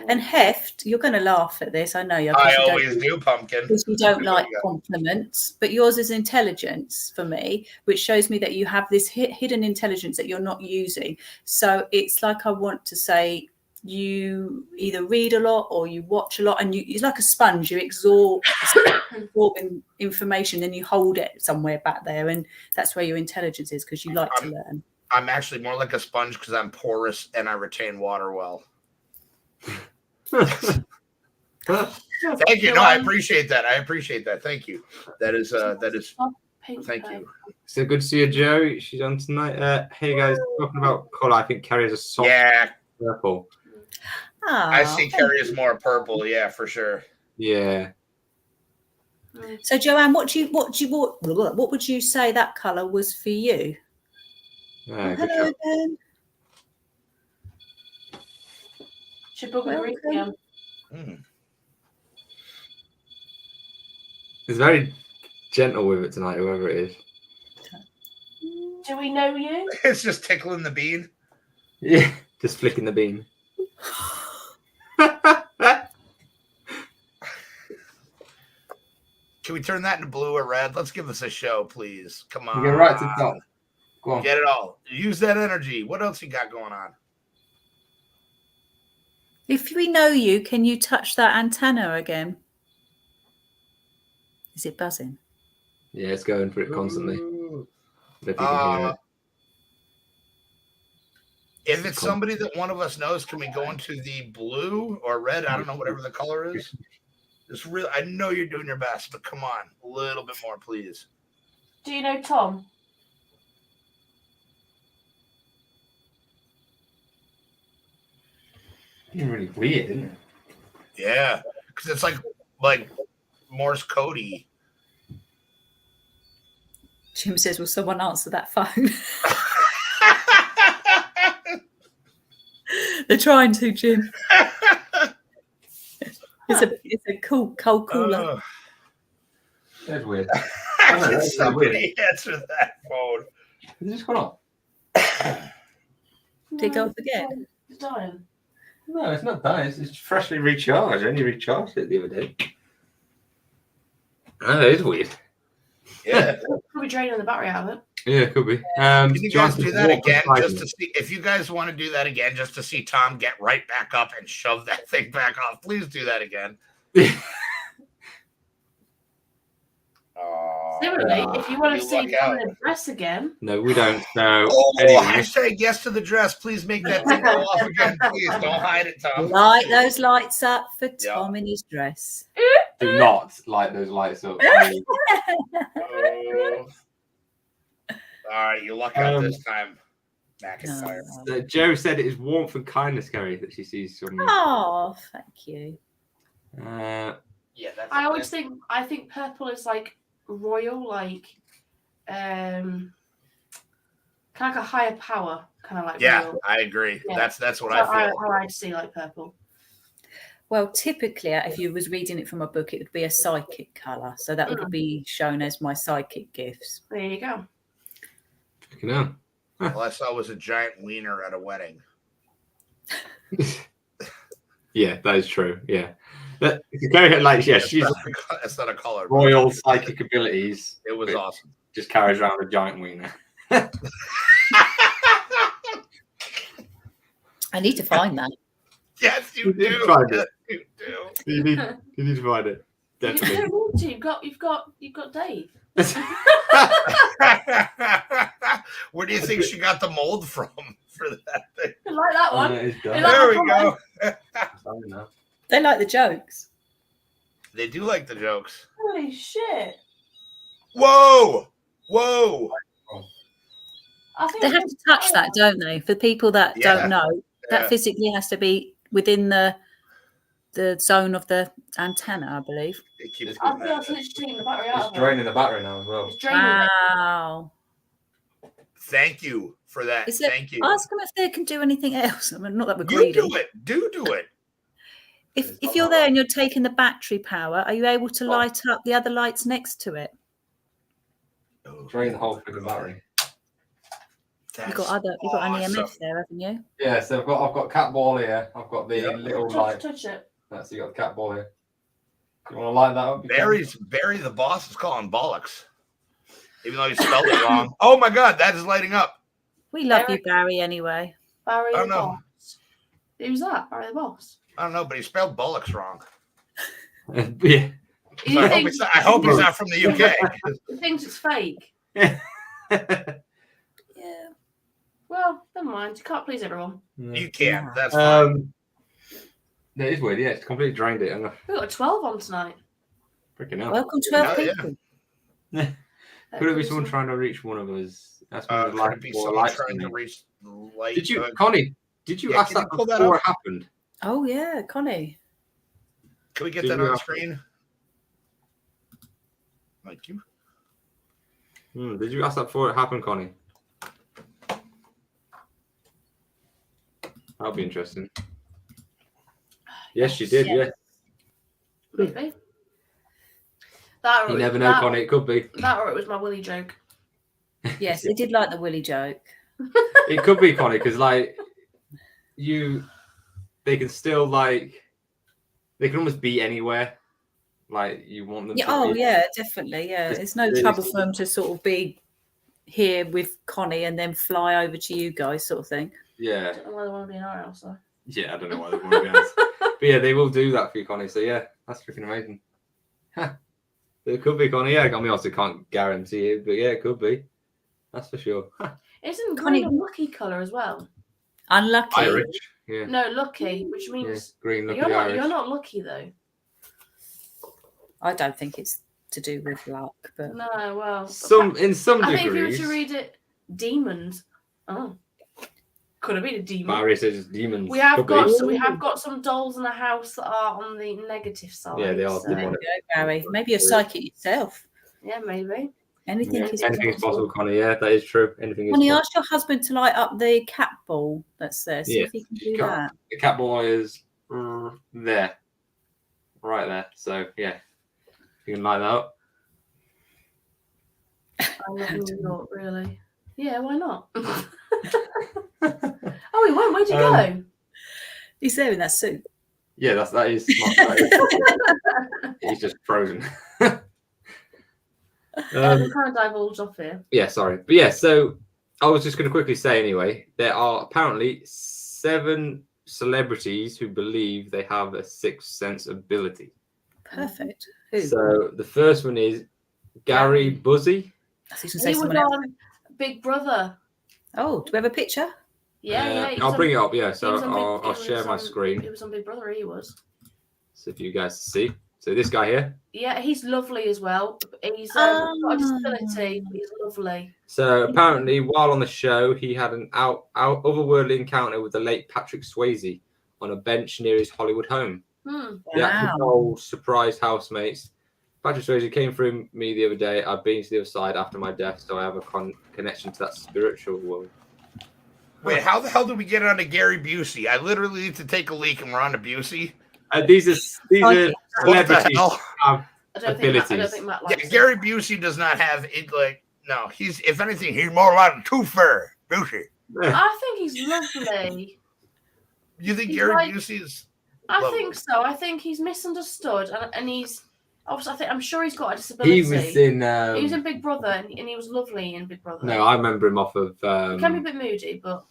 And Heft, you're going to laugh at this. I know you. I always do, pumpkin. Because you don't There like you go. compliments, but yours is intelligence for me, which shows me that you have this hidden intelligence that you're not using. So it's like I want to say you either read a lot or you watch a lot, and it's like a sponge. You absorbing information, then you hold it somewhere back there, and that's where your intelligence is because you like to learn. I'm actually more like a sponge because I'm porous and I retain water well. Thank you. No, I appreciate that. Thank you. That is thank you. So good to see you, Joe. She's on tonight. Hey guys, talking about colour, I think Kerry has a soft purple. I see Kerry as more purple, yeah, for sure. Yeah. So Joanne, what would you say that colour was for you? Yeah, good Hello job. again. Should book a green again. It's very gentle with it tonight, whoever it is. Do we know you? It's just tickling the bean. Yeah, just flicking the bean. Can we turn that into blue or red? Let's give us a show, please. Come on. Get right to the top. Go on. Get it all. Use that energy. What else you got going on? If we know you, can you touch that antenna again? Is it buzzing? Yeah, it's going for it constantly. Ooh. If you can hear it. If it's somebody that one of us knows, can we go into the blue or red? I don't know, whatever the color is. It's real. I know you're doing your best, but come on, a little bit more, please. Do you know Tom? It's really weird, isn't it? Yeah, because it's like Morse Cody. Jim says, "Will someone answer that phone?" They're trying to, Jim. It's a cold cooler. That's weird. Can somebody answer that phone? Is this gone off? Did it go off again? It's dying. No, it's not dying. It's freshly recharged. I only recharged it the other day. Oh, that is weird. Yeah. Could be draining the battery out of it. Yeah, it could be. Can you guys do that again just to see? If you guys want to do that again just to see Tom get right back up and shove that thing back off, please do that again. Similarly, if you want to see Tom in a dress again. No, we don't. No. Anyway. Hashtag yes to the dress. Please make that thing go off again. Please don't hide it, Tom. Light those lights up for Tom in his dress. Do not light those lights up. All right, you luck out this time. McIntyre. Joe said it is warmth and kindness, Kerry, that she sees from you. Oh, thank you. Yeah, that's. I think purple is like royal, like kind of like a higher power, kind of like. Yeah, royal. I agree. Yeah. That's what I feel. How I'd see like purple. Well, typically, if you was reading it from a book, it would be a psychic colour, so that would be shown as my psychic gifts. There you go. No. All I saw was a giant wiener at a wedding. Yeah, that is true. Yeah. But Kerry, like, yeah, she's that's not a color. royal psychic abilities. It was awesome. Just carries around a giant wiener. I need to find that. Yes, you do. Yes, you do. You need to find it. You Definitely. don't need to. You've got Dave. Where do you think she got the mold from for that thing? I like that one. There we go. They like the jokes. They do like the jokes. Holy shit. Whoa! I think They have to touch that, don't they? For people that don't know, that physically has to be within the zone of the antenna, I believe. It keeps I think that's literally taking the battery out of it. It's draining the battery now as well. It's draining Wow. Thank you for that. Thank you. Ask them if they can do anything else. I mean, not that we're You greedy. do it. Do it. If you're there and you're taking the battery power, are you able to light up the other lights next to it? Drain the whole freaking battery. You've got an EMF there, haven't you? Yeah, so I've got cat ball here. I've got the little light. Touch it. That's you got the cat ball here. You want to light that up? Barry the boss is calling bollocks. Even though he spelled it wrong. Oh my god, that is lighting up. We love you, Barry, anyway. Barry I the don't know. boss. Who's that? Barry the boss. I don't know, but he spelled bollocks wrong. Yeah. So I hope he's not from the UK. He thinks it's fake. Yeah. Well, never mind. You can't please everyone. You can. That's fine. It is weird. Yeah, it's completely drained it. We've got a 12 on tonight. Freaking hell. Welcome 12 people. Could it be someone trying to reach one of us? That's Could it be someone trying to reach the light? Did you, Connie? Did you ask that before it happened? Oh yeah, Connie. Can we get that on screen? Thank you. Did you ask that before it happened, Connie? That'll be interesting. Yes, she did. Yeah. Maybe. You never know, Connie. It could be. That or it was my Willy joke. Yes, he did like the Willy joke. It could be, Connie, because like they can still they can almost be anywhere. Like you want them. Yeah. Yeah, definitely. Yeah, it's no trouble for them to sort of be here with Connie and then fly over to you guys, sort of thing. Yeah. I don't know why they want to be in our house though. Yeah, I don't know why they want to be honest. But yeah, they will do that for you, Connie. So yeah, that's freaking amazing. It could be, Connie. Yeah, I mean, obviously can't guarantee it, but yeah, it could be. That's for sure. Isn't Connie, green a lucky colour as well? Unlucky. Irish. Yeah. No, lucky, which Yeah. means Green lucky you're not. Irish. You're not lucky though. I don't think it's to do with luck, but No, well, In some I think if you were degrees. to read it, demons. Oh, could have been a demon. Barry says demons. We have Could got be. we have got some dolls in the house that are on the negative side. Yeah, they are so- there you demonic. go, Gary. Maybe you're psychic yourself. Yeah, maybe. Anything Yeah, is anything's possible. possible, Connie. Yeah, that is true. Anything is Connie, possible. ask your husband to light up the cat ball that's there. See Yeah. if he can do Cat- that. The cat ball is there. Right there. So, yeah. You can light that up. I love New York, really. Yeah, why not? Oh, he went. Where'd you go? He's there in that suit. Yeah, that is smart. That is- he's just frozen. We kind of divulged off here. Yeah, sorry. But yeah, so I was just going to quickly say anyway, there are apparently 7 celebrities who believe they have a sixth sense ability. Perfect. Who? So the first one is Gary Buzzy. I was going to He say was someone else. on Big Brother. Oh, do we have a picture? Yeah. I'll bring it up, yeah. So he was on I'll he share was my on- screen He was on Big Brother. He was. so for you guys to see. So this guy here. Yeah, he's lovely as well. He's got a Ah. disability. He's lovely. So apparently, while on the show, he had an otherworldly encounter with the late Patrick Swayze on a bench near his Hollywood home. The Wow. actual surprised housemates. Patrick Swayze came through me the other day. I've been to the other side after my death, so I have a connection to that spiritual world. Wait, how the hell did we get onto Gary Busey? I literally need to take a leak and we're on to Busey. These are What the celebrities hell? have I don't think abilities. Matt Yeah, likes it. Gary Busey does not have it. Like, no, he's if anything, he's more like a twofer. Busey. I think he's lovely. You think He's Gary like- Busey is? I Lovely. think so. I think he's misunderstood, and he's obviously. I'm sure he's got a disability. He was in. He was in Big Brother, and he was lovely in Big Brother. No, I remember him off of. He can be a bit moody, but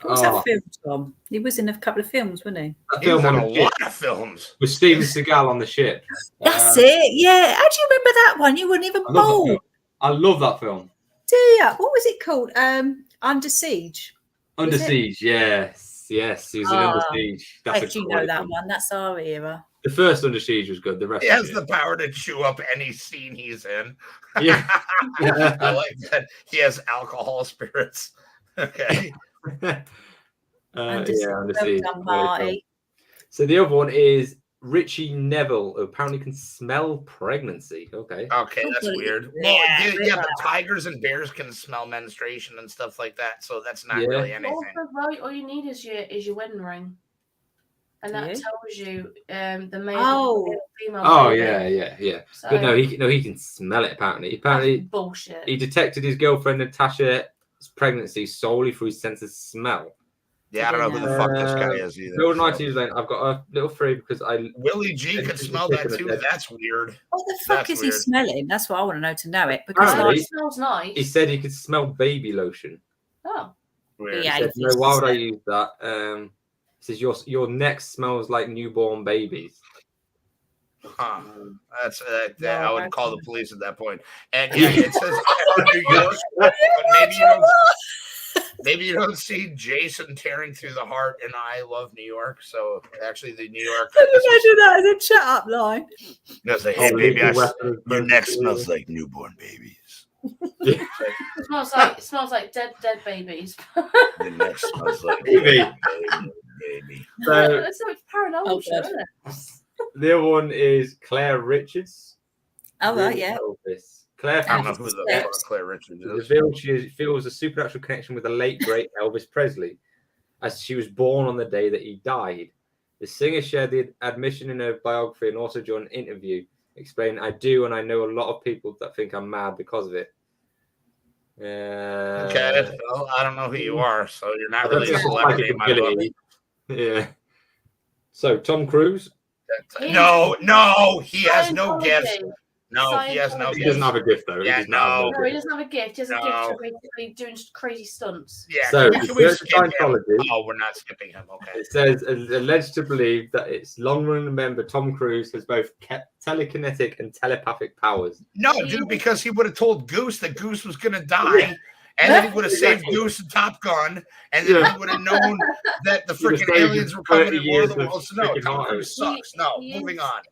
What was that film, Tom? He was in a couple of films, wasn't he? that He was film in on a the ship lot of films. with Steven Seagal on the ship. That's it. Yeah. How do you remember that one? You weren't even I love that born. film. I love that film. Do you? What was it called? Under Siege. Under Was it? Siege, yes. He was in Under Ah, Siege. How That's a do you know great that film. one? That's our era. The first Under Siege was good. The rest He has was the power to chew up any scene he's in. Yeah. I like that. He has alcohol spirits. Okay. Under Under Well Siege. done, Marty. So the other one is Richie Neville, who apparently can smell pregnancy. Okay. Okay, that's Really? weird. Yeah, Well, yeah, but tigers and bears can smell menstruation and stuff like that, so that's not Yeah. really anything. also, right, all you need is your wedding ring, and that Do you? tells you the male, Oh. and female. Oh baby. yeah. So, But no, he can smell it. Apparently, that's bullshit. he detected his girlfriend Natasha's pregnancy solely through his sense of smell. Yeah, I don't know who the fuck this guy is either. Bill so. 19 Lane. I've got a little theory because Willie G could smell that too. That's weird. What the fuck That's is weird. he smelling? That's what I want to know it. Because Apparently- It smells nice. he said he could smell baby lotion. Oh, Weird. Yeah. He said, no, why would I use that? He says your neck smells like newborn babies. Huh. That's No, I would I call the can't. police at that point. And yeah, it says I love New York, but maybe you don't see Jason tearing through the heart in I Love New York. So actually, the New York imagine that as a chat up line. does like, hey baby, your neck smells like newborn babies. it smells like dead babies. Your neck smells like Baby. baby. So It's like paranormal Oh, shit, God. isn't it? the other one is Claire Richards. Oh, right, yeah. Elvis. Claire I don't know who Richards the fuck Claire Richards is. revealed she feels a supernatural connection with the late great Elvis Presley, as she was born on the day that he died. The singer shared the admission in her biography and also during an interview, explaining, "I do, and I know a lot of people that think I'm mad because of it." Okay, well, I don't know who you are, so you're not I don't really think a that's a celebrity psychic in my book. ability. Yeah. So Tom Cruise, No, he has no Scientology. gifts. No, he has no Scientology. he gifts. doesn't have a gift though. Yeah, he does not have no. No, he doesn't have a gift. He has a gift No. for basically doing crazy stunts. Yeah, So, can we research skip him? Scientology. Oh, we're not skipping him. Okay. It says alleged to believe that its long-running member Tom Cruise has both telekinetic and telepathic powers. No, dude, because he would have told Goose that Goose was gonna die, And then he would have saved Goose and Top Gun, and then he would have known that the freaking aliens were coming in War of the Worlds. No, Tom Cruise sucks. Moving on.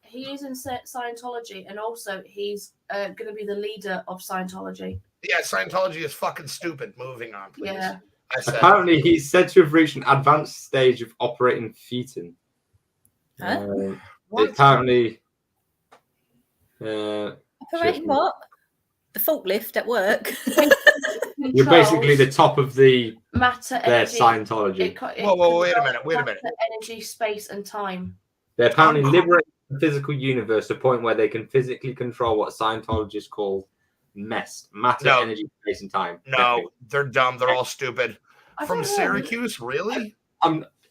He is in Scientology, and also he's going to be the leader of Scientology. Yeah, Scientology is fucking stupid. Moving on, please. Yeah. Apparently, he's said to have reached an advanced stage of operating feting. Huh? Apparently, Operating what? The forklift at work. you're basically the top of their Scientology. Whoa, wait a minute. Energy, space, and time. They apparently liberate the physical universe to a point where they can physically control what Scientologists call matter, energy, space, and time. No, they're dumb. They're all stupid. From Syracuse, really?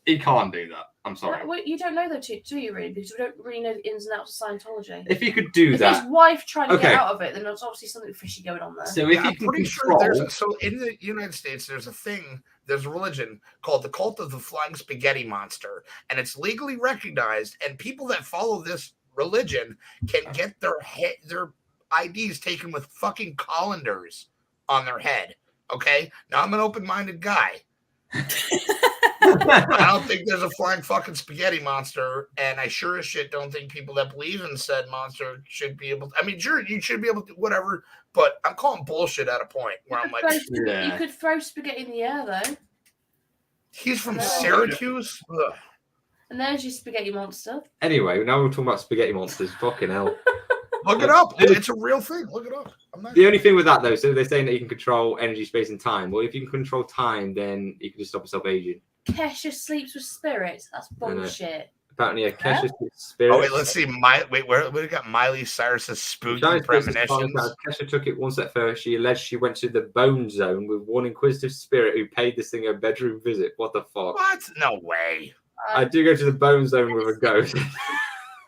He can't do that. I'm sorry. You don't know though, do you really? Because we don't really know the ins and outs of Scientology. If he could do that, if his wife trying to get out of it, then there's obviously something fishy going on there. So if I'm pretty sure so in the United States, there's a religion called the Cult of the Flying Spaghetti Monster, and it's legally recognized. And people that follow this religion can get their IDs taken with fucking colanders on their head. Okay, now I'm an open-minded guy. I don't think there's a flying fucking spaghetti monster, and I sure as shit don't think people that believe in said monster should be able to. I mean, sure, you should be able to whatever, but I'm calling bullshit at a point where I'm like, you could throw spaghetti in the air though. He's from Syracuse. Ugh. And there's your spaghetti monster. Anyway, now we're talking about spaghetti monsters. Fucking hell. Look it up. It's a real thing. Look it up. The only thing with that, though, so they're saying that you can control energy, space, and time. Well, if you can control time, then you can just stop yourself aging. Kesha sleeps with spirits. That's bullshit. Apparently, Kesha sleeps with spirits. Oh, wait, let's see. Where we got Miley Cyrus's spooky premonitions? Kesha took it one step further. She alleged she went to the bone zone with one inquisitive spirit who paid this thing a bedroom visit. What the fuck? What? No way. I do go to the bone zone with a ghost.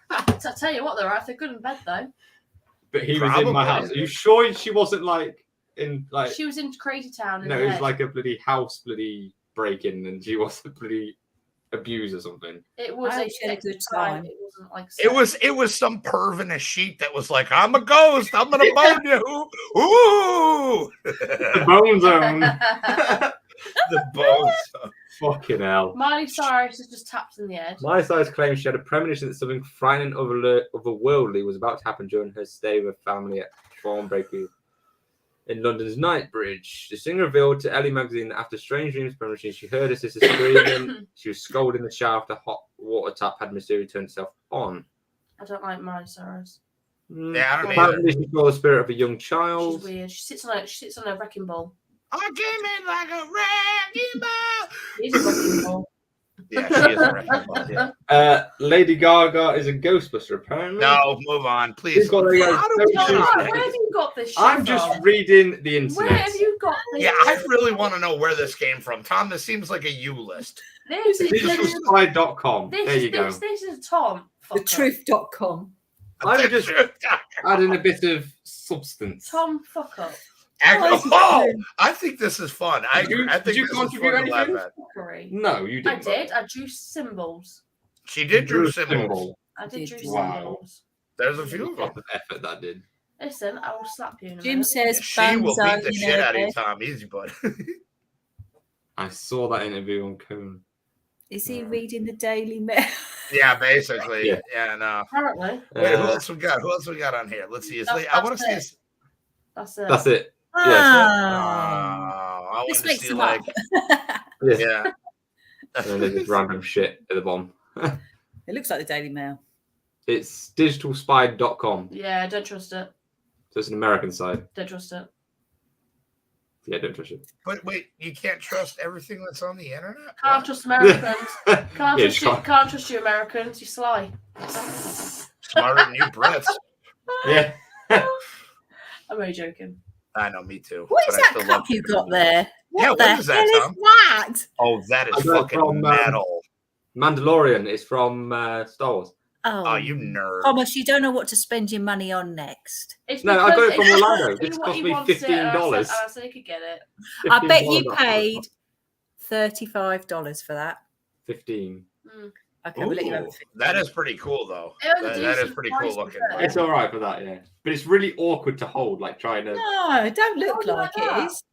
I tell you what, they're good in bed though. But he was in my house. Are you sure she wasn't She was in Crazy Town. No, it was like a bloody house break-in, and she was a bloody abused or something. It was a good time. It wasn't like it was some perv in a sheet that was like, I'm a ghost. I'm gonna bone you. Ooh. The bone zone. The bone zone. Fucking hell. Miley Cyrus is just tapped in the head. Miley Cyrus claims she had a premonition that something frightening otherworldly was about to happen during her stay with family at Thornbury in London's Knightsbridge. The singer revealed to Ellie magazine that after strange dreams premonition, she heard her sister screaming. She was scolding the shower after hot water tap had mysteriously turned itself on. I don't like Miley Cyrus. Yeah, I don't Apparently, she saw the spirit of a young child. She's weird. She sits on a wrecking ball. I came in like a wrecking ball. She's a wrecking ball. Yeah, she is a wrecking ball. Yeah. Lady Gaga is a Ghostbuster, apparently. No, move on, please. Where have you got this shit I'm just reading the internet. Where have you got this? Yeah, I really want to know where this came from. Tom, this seems like a you list. Digitalspy.com. There you go. This is Tom. Thetruth.com. I'm just adding a bit of substance. Tom, fuck up. I think this is fun. Did you contribute anything? No, you didn't. I did. I drew symbols. She did draw symbols. I did drew symbols. There's a few of them. Effort that did. Listen, I will slap you. Jim says she will beat the shit out of you, Tom. Easy, bud. I saw that interview on Conan. Is he reading the Daily Mail? Yeah, basically. Yeah, no. Apparently. Wait, who else we got? Who else we got on here? Let's see. I want to see this. That's it. I this want makes to see them like, up. yeah. And then there's just random shit at the bottom. It looks like the Daily Mail. It's digitalspy.com. Yeah, don't trust it. So it's an American site. Don't trust it. Yeah, don't trust it. But wait, you can't trust everything that's on the internet? Can't trust Americans. Can't trust you Americans. You're sly. Smarter than you Brits. Yeah. I'm only joking. I know, me too. What is that cup you got there? What is that, Tom? That? Oh, that is fucking metal. Mandalorian is from Star Wars. Oh, you nerd. Thomas, you don't know what to spend your money on next. No, I got it from Orlando. This cost me $15. I said he could get it. I bet you paid $35 for that. 15. Okay, we'll let you have it. That is pretty cool, though. That is pretty cool looking. It's all right for that, yeah. But it's really awkward to hold, like trying to. No, it don't look like it is.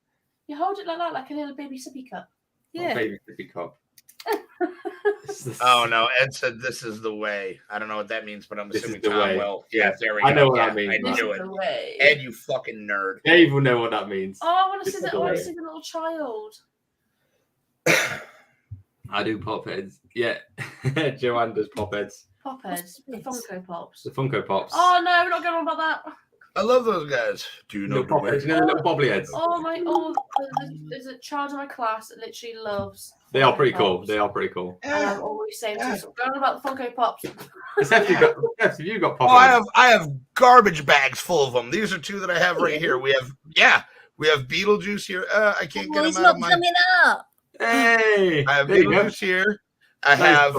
You hold it like that, like a little baby sippy cup. Yeah. Baby sippy cup. Oh no, Ed said this is the way. I don't know what that means, but I'm This assuming is the Tom way. will. Yeah, there we go. I know what Yeah, that means. I This knew is it. the way. Ed, you fucking nerd. Dave will know what that means. Oh, I want to This see is the. the I want way. to see the little child. I do pop heads. Yeah, Joanne does pop heads. Pop heads. The Funko Pops. The Funko Pops. Oh no, we're not going on about that. I love those guys. Do you know Little the pop way? heads. You know the little bobbly heads. Oh my! There's a child in my class that literally loves. They are Funko pretty cool. Pops. They are pretty cool. And I'm always saying to myself, going on about the Funko Pops. Has Hefty got pop Oh, heads? I have garbage bags full of them. These are two that I have right here. We have Beetlejuice here. I can't get He's them out not of my. coming up. Hey! I have there you go. Beetlejuice here. I Nice. have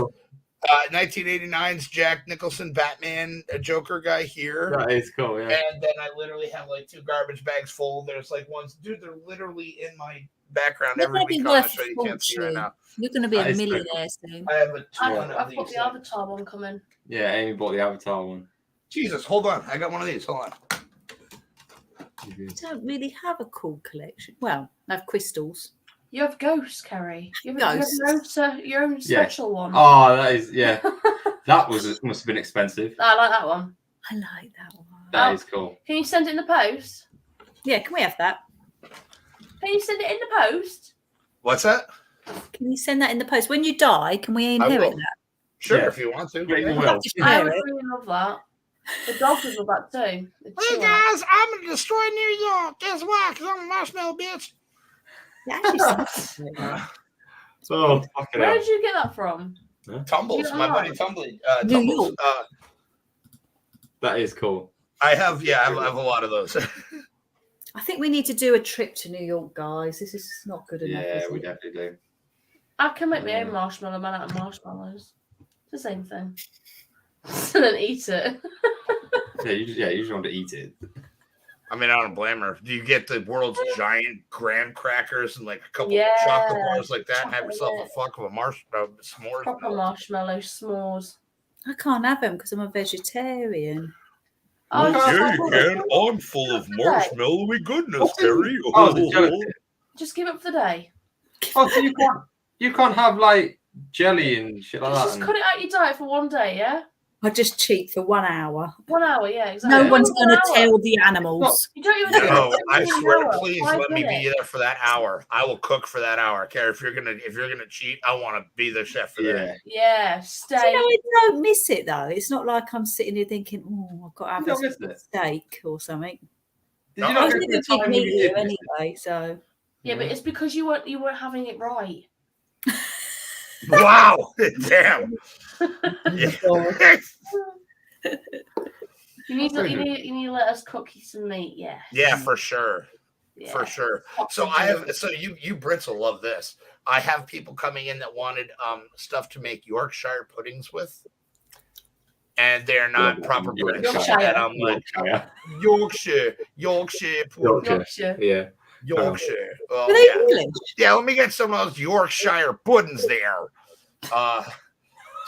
1989's Jack Nicholson Batman Joker guy here. That is cool, yeah. And then I literally have like two garbage bags full. There's like ones, dude, they're literally in my background You're every gonna be week on the worth show. You can't see right fortune. now. You're going to be That a is millionaire soon. I have a ton I've of got these. the Avatar one coming. Yeah, Amy bought the Avatar one. Jesus, hold on. I got one of these. Hold on. I don't really have a cool collection. Well, I have crystals. You have ghosts, Kerry. You have Ghosts. your own special one. Oh, that is, yeah. That must have been expensive. I like that one. I like that one. That is cool. Can you send it in the post? Yeah, can we have that? Can you send it in the post? What's that? Can you send that in the post? When you die, can we I inherit will. that? Sure, Yeah. if you want to. Yeah, you Yeah. will. Have to I share would it. really love that. The dogs would love that too. The Hey children. guys, I'm gonna destroy New York. Guess why? Because I'm a marshmallow bitch. It actually sounds like that. Oh, fucking Where hell. did you get that from? Tumbles, Yeah. my buddy Tumbly. New Tumbles. York. That is cool. I have a lot of those. I think we need to do a trip to New York, guys. This is not good enough. Yeah, is we it? definitely do. I can make my own marshmallow man out of marshmallows. It's the same thing. And then eat it. You just want to eat it. I mean, I don't blame her. Do you get the world's giant graham crackers and like a couple Yeah. chocolate bars like that and have yourself a Chocolate. fuck of a s'mores? Proper marshmallow s'mores. I can't have them because I'm a vegetarian. Oh, Yeah, you just- can. I'm full of marshmallowy goodness, Kerry. Oh, the gelatin. Just give up for the day. Oh, so you can't have like jelly and shit like that. Just cut it out your diet for one day, yeah? I just cheat for 1 hour. 1 hour, yeah, exactly. No one's One going to hour. tell the animals. You don't even No, I an swear, hour, please 5 let me minutes. be there for that hour. I will cook for that hour. Kerry, if you're gonna cheat, I want to be the chef for Yeah. that. Yeah, Do stay. you know, I don't miss it though. It's not like I'm sitting here thinking, "Oh, I've got to have You don't a miss it? steak or something." Did you I not was go in to the a big time when you meeting did miss it? anyway, so Yeah, but it's because you weren't having it right. Wow, damn. Yeah. You need to let us cook you some meat, yeah. Yeah, for sure. Yeah. For sure. So you Brits will love this. I have people coming in that wanted stuff to make Yorkshire puddings with. And they're not proper British. Yorkshire. And I'm like, Yorkshire pudding. Yorkshire. Yeah. Yorkshire. Oh, are they yeah. English? Yeah, let me get some of those Yorkshire puddings there.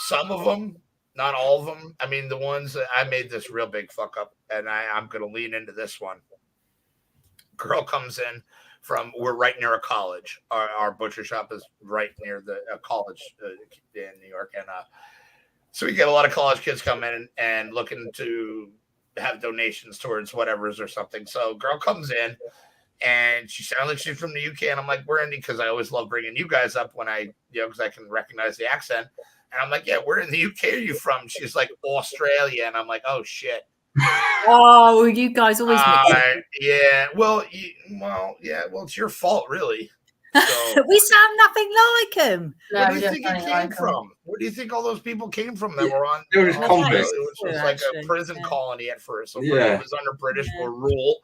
Some of them, not all of them. I mean, the ones that I made this real big fuck up, and I'm going to lean into this one. Girl comes in we're right near a college. Our butcher shop is right near the college in New York. And so we get a lot of college kids come in and looking to have donations towards whatever's or something. So girl comes in. And she sounds like she's from the UK. And I'm like, we're in, because I always love bringing you guys up when because I can recognize the accent. And I'm like, yeah, where in the UK are you from? She's like, Australia. And I'm like, oh, shit. Oh, you guys always mix Yeah. Well, it's your fault, really. So, we sound nothing like them. No, where do we you don't think it sound came like them. from? Where do you think all those people came from that were on? They were just on- convicts. It was just like a Actually, prison yeah. colony at first. So Yeah. it was under British Yeah. rule.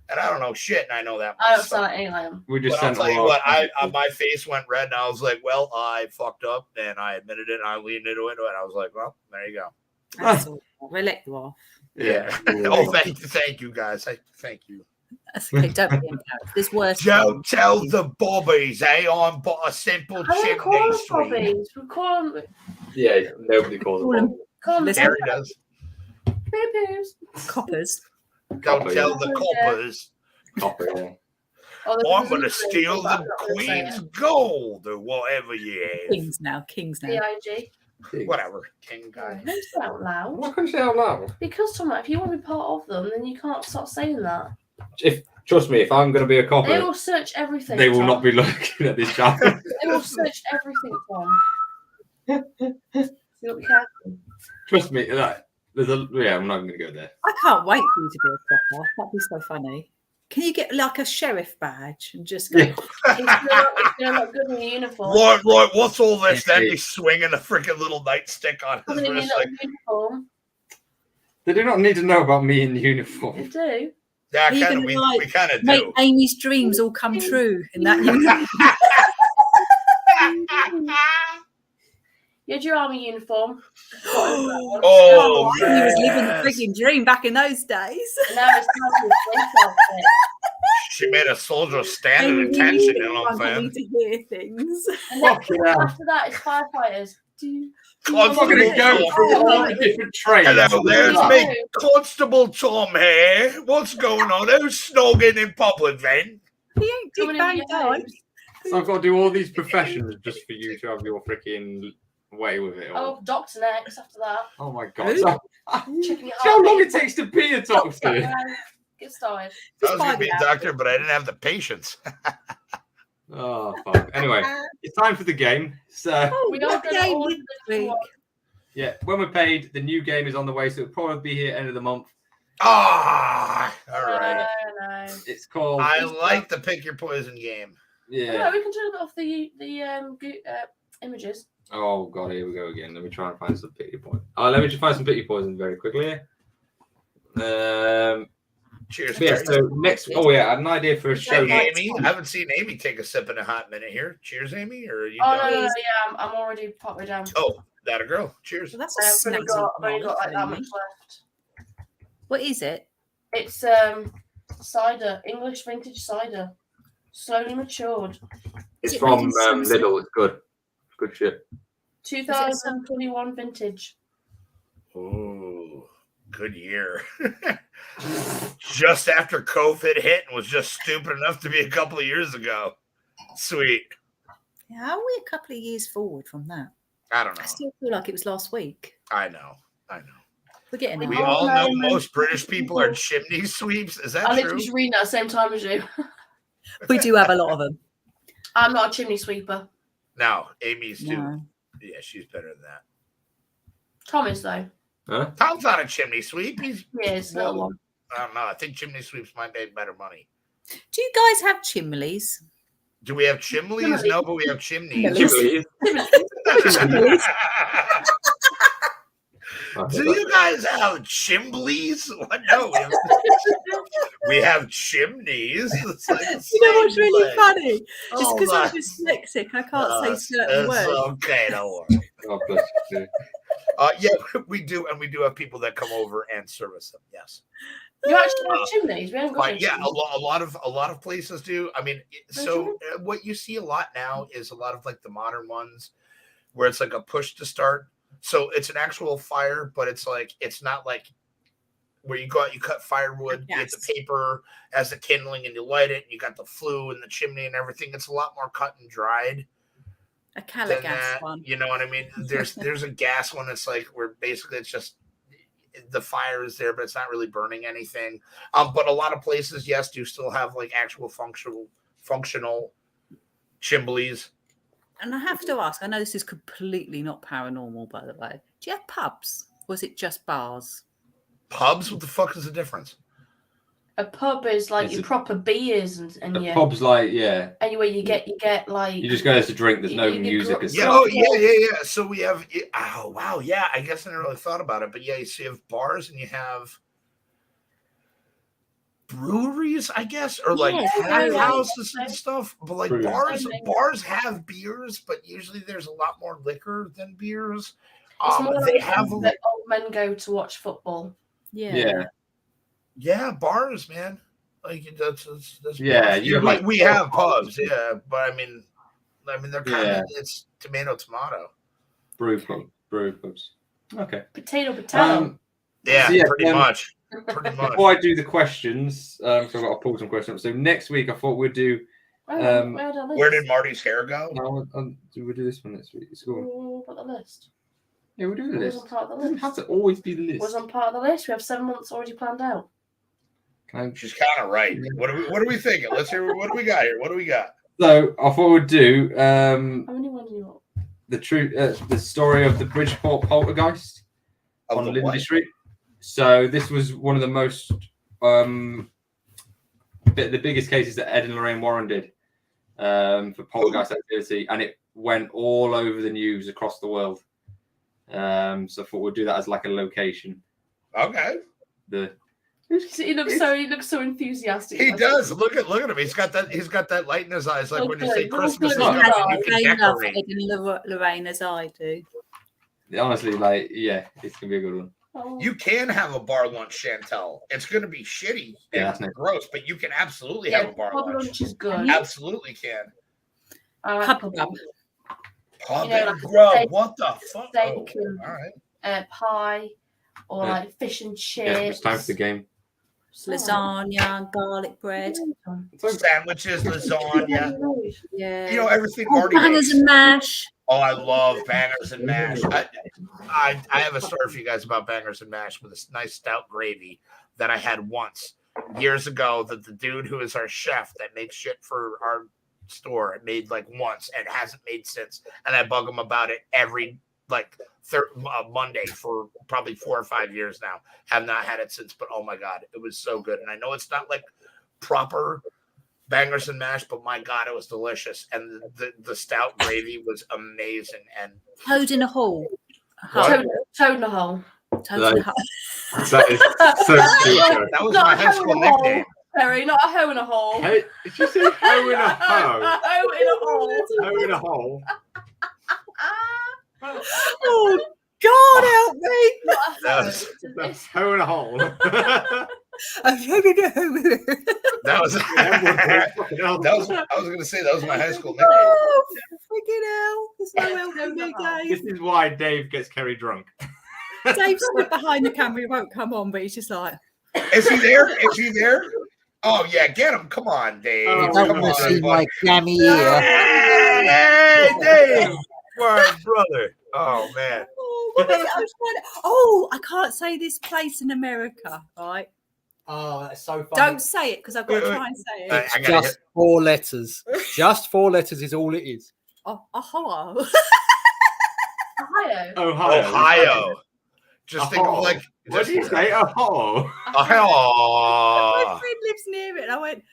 And I don't know shit, and I know that I much. don't sound like any like them. We just But I'll sent tell you all what, our- my face went red, and I was like, well, I fucked up, and I admitted it, and I leaned into it, and I was like, well, there you go. That's all. We'll let you off. Yeah. Oh, thank you, guys. Thank you. That's okay. Don't be embarrassed. There's worse. Don't tell the bobbies, I'm but a simple I don't call chimney them sweep. bobbies. We call them. Yeah, nobody calls Call them. them Call them Listen. Kerry does. poo-poos. coppers. Don't Copper, tell yeah. the coppers. Copper, yeah. Oh, I'm going to steal the Queen's gold or whatever you have. Kings now. PIG. Whatever. King guy. Don't say out loud. Why can't you say out loud? Because, Tom, if you want to be part of them, then you can't start saying that. Trust me, if I'm going to be a They copper, will search everything. they will Tom. not be looking at this channel. They will search everything, Tom. You'll be careful. Trust me, I'm not going to go there. I can't wait for you to be a copper. That'd be so funny. Can you get like a sheriff badge and just go? Yeah. It's gonna look good in your uniform. Right, what's all this? Then he's swinging a freaking little nightstick on his Coming in your wrist. little Like, uniform. They do not need to know about me in uniform. You do. yeah, Are you kind of. gonna, like, We kind of Make do. Amy's dreams all come true in that uniform. You had your army uniform. Oh, He was living the yes. frigging dream back in those days. And now it's time for the police outfit. She made a soldier stand at Amy, attention, you you know what I'm want saying? me to hear things. And then Fucking hell. after that, it's firefighters. I'm not going to go through all the different trades. Hello, there's Yeah. me, Constable Tom here. What's going on? Who's snogging in public then? He ain't Dick Coming Van in your Dyke. homes. So I've got to do all these professions just for you to have your freaking way with it. Oh, doctor next after that. Oh my god. Who? So, Checking your see how long heartbeat. it takes to be a doctor? Get started. I was going to find be a out. doctor, but I didn't have the patience. Oh, fuck. Anyway, it's time for the game. So, Oh, We don't what go game all this the week? yeah, when we're paid, the new game is on the way, so it'll probably be here end of the month. Ah, all right. No. It's called. I like the pick your poison game. Yeah. No, we can turn it off the images. Oh god, here we go again. Let me try and find some pity point. Let me just find some pity poison very quickly. Cheers, Yeah, Kerry. so next. Oh yeah, I had an idea for a show. Hey, Amy. I haven't seen Amy take a sip in a hot minute here. Cheers, Amy. Or are you Oh done? no, yeah, I'm already partway down. Oh, that a girl. Cheers. Well, that's I've a only snazzy got like that one, much Amy. left. What is it? It's cider, English vintage cider, slowly matured, It's it from made in some Lidl. It's good. It's good shit. 2021 vintage. Oh, good year. Just after COVID hit and was just stupid enough to be a couple of years ago. Sweet. Yeah, are we a couple of years forward from that? I don't I know. still feel like it was last week. I know. We're getting We there. all no, know no. most British people are chimney sweeps. Is that I true? literally was reading at the same time as you. We do have a lot of them. I'm not a chimney sweeper. No, Amy's too. No. Yeah, she's better than that. Tom is though. Huh? Tom's not a chimney sweep. He's, He is, little one. I don't know. I think chimney sweeps might make better money. Do you guys have chimleys? Do we have chimneys? No, but we have chimneys. Chimneys. Chimneys. Do you guys have chimblies? What? No, we have chimneys. It's like the You know what's same really thing. funny? Just Oh, because I'm my- dyslexic, I can't say certain it's words. okay, don't worry. God bless you. Yeah, we do, and we do have people that come over and service them. Yes, You actually have chimneys? We haven't got but any yeah, chimneys. a lot of places do. I mean, so what you see a lot now is a lot of like the modern ones, where it's like a push to start. So it's an actual fire, but it's like it's not like where you go out, you cut firewood, you get the Yes. paper as the kindling, and you light it, and you got the flue and the chimney and everything. It's a lot more cut and dried. A than Calagas that. one. You know what I mean? There's a gas one that's like where basically it's just the fire is there, but it's not really burning anything. But a lot of places, yes, do still have like actual functional chimblies. And I have to ask, I know this is completely not paranormal, by the way. Do you have pubs? Or is it just bars? Pubs? What the fuck is the difference? A pub is like It's your a- proper beers and The yeah. pub's like, yeah, Anyway, you get like you just go there to drink. There's no You get music. gr- It's Yeah. So- Oh, yeah. So we have. Oh, wow. Yeah. I guess I never really thought about it, but yeah, you have bars and you have breweries, I guess, or like Yeah, tap yeah. houses and stuff. But like Breweries. bars have beers, but usually there's a lot more liquor than beers. it's more They like have that old men go to watch football. Yeah. yeah, bars, man. Like that's Yeah, bars. you have, we, like, we have pubs, yeah, but I mean they're kind Yeah. of it's tomato. brew pubs. Okay. Potato. Yeah, So, yeah, pretty much. Pretty much. Before I do the questions, so I've got to pull some questions up. So next week, I thought we'd do. Where did Marty's hair go? No, we'll do this one next week. It's cool. What the list? Yeah, we'll do the list. Wasn't part of the It doesn't list. have to always be the list. Wasn't part of the list. We have 7 months already planned out. She's kind of right. What are we thinking? Let's hear what do we got here. What do we got? So I thought we'd do How many ones do you want? the story of the Bridgeport poltergeist Of on the Lindy what? Street. So this was one of the most the biggest cases that Ed and Lorraine Warren did for poltergeist activity, and it went all over the news across the world. So I thought we'd do that as like a location. Okay. He looks so enthusiastic. He does. Look at him. He's got that light in his eyes, like when you say Okay, Christmas is well, coming, good. you can They love decorate. Ed and Lorraine as I do. Honestly, like, yeah, it's gonna be a good one. Oh. You can have a bar lunch, Chantel. It's going to be shitty Yeah, and that's gross, but you can absolutely have a bar pub lunch. lunch is good. Absolutely can. I like Pub pub grub. lunch. Pub You know, and like a grub. steak- What the fuck? steak Oh, and- all right. Pie or Yeah. like fish and chips. Yeah, it's time for the game. Lasagna, garlic bread. Sandwiches, lasagna. Yeah. You know, everything Oh, Marty bangers makes. and mash. Oh, I love bangers and mash. I have a story for you guys about bangers and mash with this nice stout gravy that I had once years ago. That the dude who is our chef that makes shit for our store made like once and hasn't made since. And I bug him about it every Monday for probably 4 or 5 years now. Have not had it since, but oh my god, it was so good. And I know it's not like proper bangers and mash, but my god, it was delicious. And the stout gravy was amazing. And Toad in a hole. What? Toad in a hole. Toad in a hole. That is so stupid. that was Not my a high hoe school in a hole. nickname. Perry, not a hoe in a hole. Hey, did you say hoe in a hoe? A hoe in a hole. Hoe in a hole. Oh, God help me. Not a hoe. That's- That's hoe in a hole. That was I was gonna say that was my high school nickname. Oh, freaking hell. There's no helping me, This Dave. is why Dave gets Kerry drunk. Dave's stood behind the camera. He won't come on, but he's just like, Is he there? Is he there? Oh yeah, get him! Come on, Dave. Oh, You Come don't want to on, see buddy. my clammy ear. Hey, Dave, my brother. Oh man. oh, what was it? I was trying to, oh, I can't say this place in America, right? Oh, that's so funny. Don't say it because I've got Wait, to wait. try and say it. I gotta Just 4 letters. Just 4 letters is all it is. Oh, Ohio. Ohio. Ohio. Just think of like. What did you say? Oh. My Ohio. friend lives near it, and I went.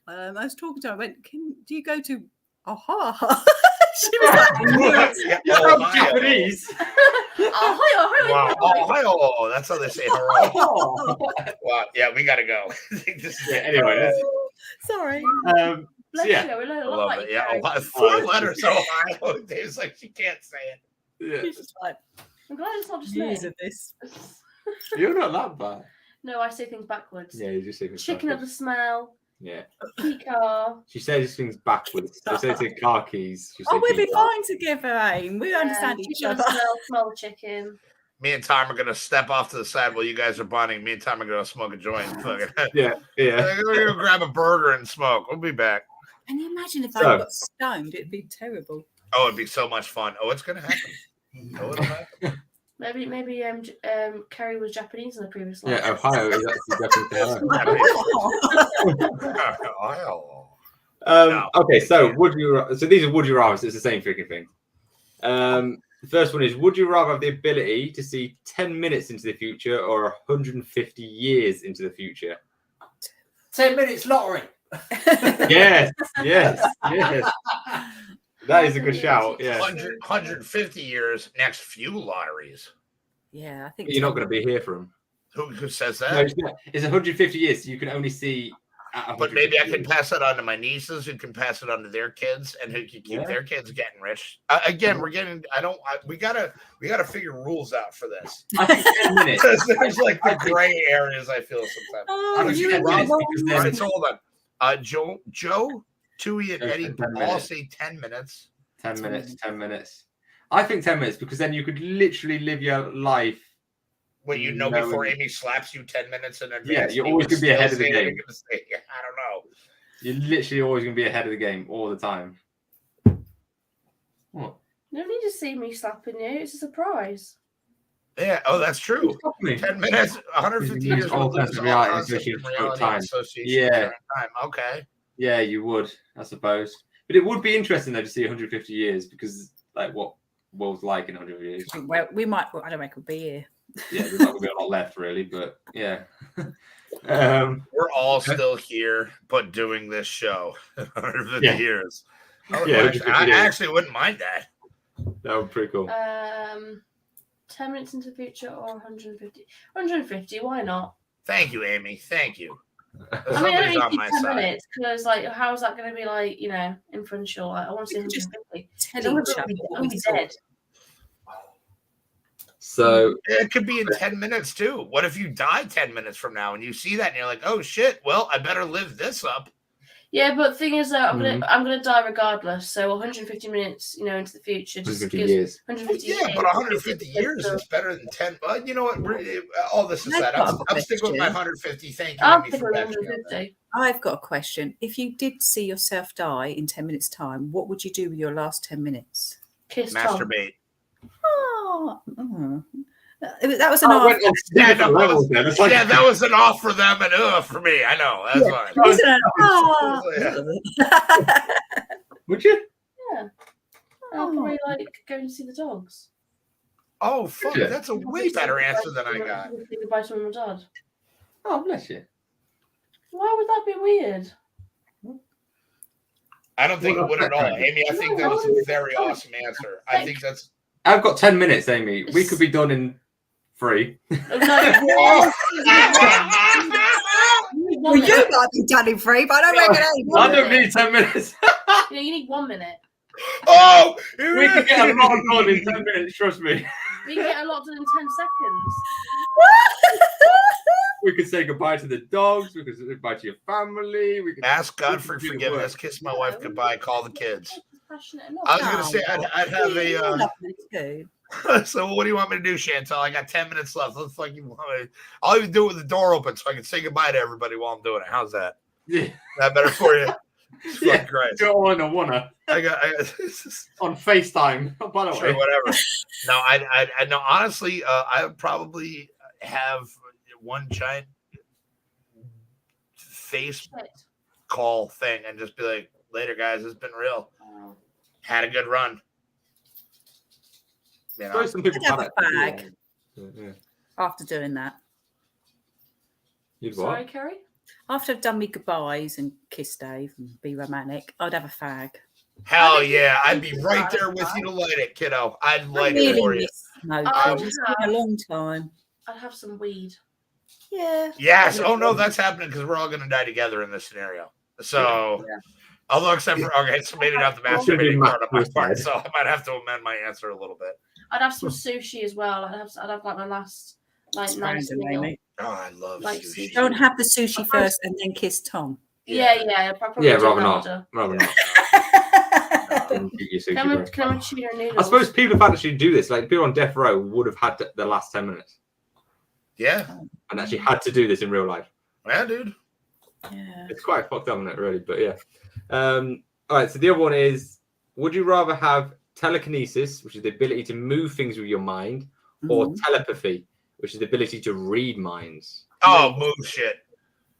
I was talking to her. I went, do you go to Ohio? She was like, Yeah, You're Ohio. Japanese. Ohio. Wow, Ohio. That's how they say Ohio. Oh. Wow. Yeah, we gotta go. This is Yeah, anyway, that's- sorry. So Bless yeah. you. We learn I a lot love about it. you, Yeah, Kerry. Ohio. 4 letters. Ohio. Dave's like she can't say it. Yeah. She's just like, I'm glad it's not just me. years of this. You're not that bad. No, I say things backwards. Yeah, you just say things Chicken of backwards. the smell. Yeah. Key car. She says things backwards. She says in car keys. She Oh, said we'll be key car. fine together, Aim. We understand each Chicken of other. the smell the chicken. Me and Tom are gonna step off to the side while you guys are bonding. Me and Tom are gonna smoke a joint. Fucking- Yeah, yeah. We're gonna grab a burger and smoke. We'll be back. Can you imagine if So- I got stoned? It'd be terrible. Oh, it'd be so much fun. Oh, it's gonna happen. Oh, it'll happen. Maybe Kerry was Japanese in the previous life. Yeah, Ohio is actually definitely Ohio. Ohio. Okay, so these are would you rather. It's the same freaking thing. The first one is: would you rather have the ability to see 10 minutes into the future or 150 years into the future? 10 minutes lottery. Yes, yes, yes. That is a good shout. Yeah, 150 years, next few lotteries. Yeah, I think you're not going to be here for them. Who says No, that? it's not. It's 150 years. So you can only see. At But maybe I 150 can years. pass it on to my nieces, who can pass it on to their kids, and who can keep Yeah. their kids getting rich. Again, we're getting. We gotta figure rules out for this. I think 10 minutes. There's like the gray areas. I feel sometimes. Oh, I would you say and 10 me minutes both. because All then right, so hold on. Joe, Tui, and Joe Eddie said 10 all minutes. say 10 minutes. 10 minutes, 10 minutes. I think 10 minutes because then you could literally live your life What you know No. before Amy slaps you 10 minutes in advance? Yeah, you're you always would gonna be still ahead of the say what game. you're gonna say. I don't know. You're literally always going to be ahead of the game all the time. What? You don't need to see me slapping you. It's a surprise. Yeah. Oh, that's true. Stop me. 10 minutes, 150 years All would lose kinds of all reality concept association of with reality time. and association Yeah. with time. Okay. Yeah, you would, I suppose. But it would be interesting, though, to see 150 years because, like, what world's like in 100 years. Well, we might. I don't reckon we'll be here. Yeah, there's not going to be a lot left, really, but yeah. We're all still here, but doing this show 150 Yeah. years. Yeah, I actually wouldn't mind that. That would be pretty cool. 10 minutes into the future or 150? 150, why not? Thank you, Amy. Thank you. I mean, I Somebody's don't on need my 10 side. minutes because, like, how's that going to be, like, you know, influential? Like, I want to see We could just 150. Tell I'm each other what we dead. So, It could be in 10 minutes, too. What if you die 10 minutes from now and you see that and you're like, oh, shit, well, I better live this up. Yeah, but the thing is, I'm gonna die regardless. So 150 minutes, you know, into the future, just 150 gives years. 150 Yeah, but 150 years is better than 10. But you know what? All this aside, I'm sticking with my 150. Thank you, I'll Amy, pick for backing me up. 150. I've got a question. If you did see yourself die in 10 minutes' time, what would you do with your last 10 minutes? Kiss Tom. Masturbate. Oh, that was an I off. went on different levels then. It's like, Yeah, that was an off for them and for me. I know. That's fine. It wasn't an would you? Yeah. I'll probably like go and see the dogs. Oh, fuck. Yeah. That's a way better answer than I got. Say goodbye to mum and dad. Oh, bless you. Why would that be weird? I don't think it would at all. Amy, I think that was a very awesome answer. I think that's. I've got 10 minutes, Amy. We could be done in 3. No, Well, you might be done in 3, but I don't reckon I don't need 10 minutes. you need 1 minute. Oh! We could get a lot done in 10 minutes, trust me. We can get a lot done in 10 seconds. We could say goodbye to the dogs. We could say goodbye to your family. We could Ask God we for could do the forgiveness. work. Kiss my wife goodbye. Call the kids. Passionate enough. I was going to say, I'd have a. Lovely too. So what do you want me to do, Chantal? I got 10 minutes left. Let's fucking. I'll even do it with the door open so I can say goodbye to everybody while I'm doing it. How's that? Yeah. That better for you? Yeah. Fuck Christ. Do it all in a wanna I got on FaceTime. Oh, by the way. sure, whatever. No, I know. Honestly, I would probably have one giant face call thing and just be like, "Later, guys. It's been real. Had a good run." You know? Some people I'd have have a it. bag. Yeah. After doing that. You'd Sorry, what? Kerry? After I've done me goodbyes and kissed Dave and be romantic, I'd have a fag. Hell yeah, I'd be right there with you to light it, kiddo. I'd light it for you. No, I'd it's been a long time. I'd have some weed. Yeah. Yes. Oh no, that's happening because we're all going to die together in this scenario. So, although except for so maybe not the masturbating part of my part, so I might have to amend my answer a little bit. I'd have some sushi as well. I'd have like my last like nice meal. Oh, I love Like sushi. Don't have the sushi first and then kiss Tom. Yeah, I'd probably do rather that not. order. Rather not. Can I have tuna noodles? I suppose people have actually do this. Like people on death row would have had the last 10 minutes Yeah. and actually had to do this in real life. Yeah, dude. Yeah. It's quite fucked up, isn't it? Really, but yeah. All right. So the other one is: would you rather have telekinesis, which is the ability to move things with your mind, or telepathy, which is the ability to read minds? Oh, move shit.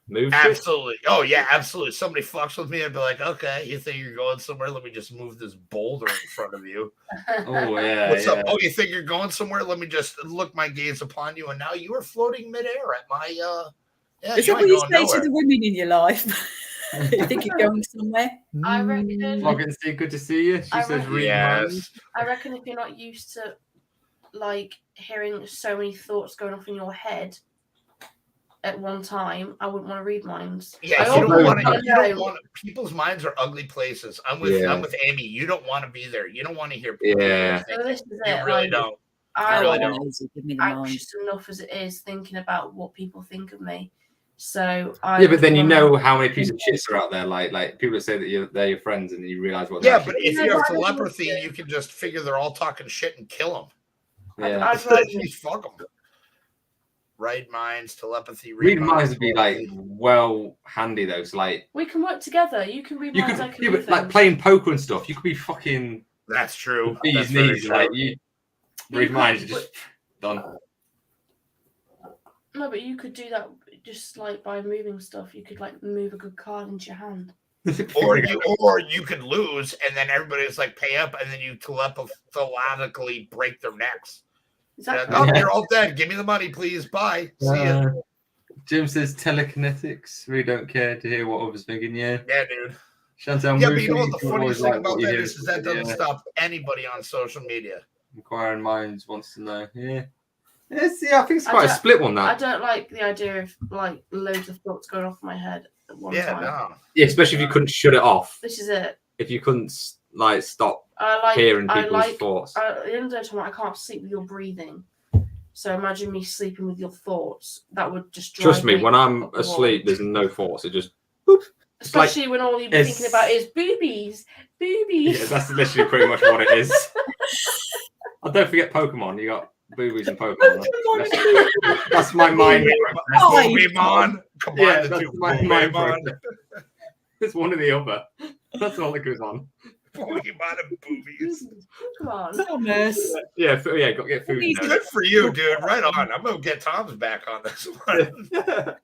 Move shit? Absolutely. Oh, yeah, absolutely. Somebody fucks with me, I'd be like, okay, you think you're going somewhere? Let me just move this boulder in front of you. Oh, yeah. What's up? Oh, you think you're going somewhere? Let me just look my gaze upon you, and now you are floating midair at my, yeah, Is you that what ain't you going say nowhere. to the women in your life? You think you're going somewhere? I reckon. Morgan, good to see you. She I says reckon- read minds. Yes. I reckon if you're not used to like hearing so many thoughts going off in your head at one time, I wouldn't want to read minds. Yeah, I you don't also want to. wanna You don't know- want. People's minds are ugly places. I'm with Amy. You don't want to be there. You don't want to hear. People Yeah. So this is You it. really like, don't. I really am don't. Give me the mind. anxious enough as it is thinking about what people think of me. So Yeah, but then you know how many pieces of shits are out there. Like people that say that they're your friends, and then you realize what. Yeah, they're but if you have telepathy, you can just figure they're all talking shit and kill them. actually- yeah. I'd rather, Fuck them. Read minds, telepathy. Read minds would be like well handy though. So like We can work together. You can read you minds. could I can yeah, read but, like things. playing poker and stuff. You could be fucking That's true. bees That's very knees. true. Like you You read could- minds, you're just done. No, but you could do that just like by moving stuff. You could like move a good card into your hand. or you could lose, and then everybody's like pay up, and then you telepathically break their necks. Exactly. Oh, you're all dead. Give me the money, please. Bye. See ya. Jim says telekinetics. We don't care to hear what others thinking. Yeah, Yeah, dude. Chantal. Yeah, but you know what the movies, funniest always thing like about what you that hear. is that doesn't Yeah. stop anybody on social media. Inquiring minds wants to know. Yeah. Yeah, I think it's I quite a don't- split one. I That. don't like the idea of like loads of thoughts going off my head at one Yeah, time. no. Yeah, especially if you couldn't shut it off. This is it. If you couldn't like stop I like hearing I people's like thoughts. at the end of the time I can't sleep with your breathing. So imagine me sleeping with your thoughts. That would just drive Trust me, when I'm up the wall. asleep, there's no thoughts. It just boop. It's like- Especially when all you're it's- thinking about is boobies. Boobies. Yeah, that's literally pretty much what it is. Oh, don't forget Pokemon. You got boobies and Pokemon. That's my mind. Pokemon. Combine Yeah, the that's two. my mind. Pokemon. It's one or the other. That's all that goes on. Pokemon and boobies. Come on. Thomas. Yeah, got to get food. Boobies. now. Good for you, dude. Right on. I'm gonna get Tom's back on this one.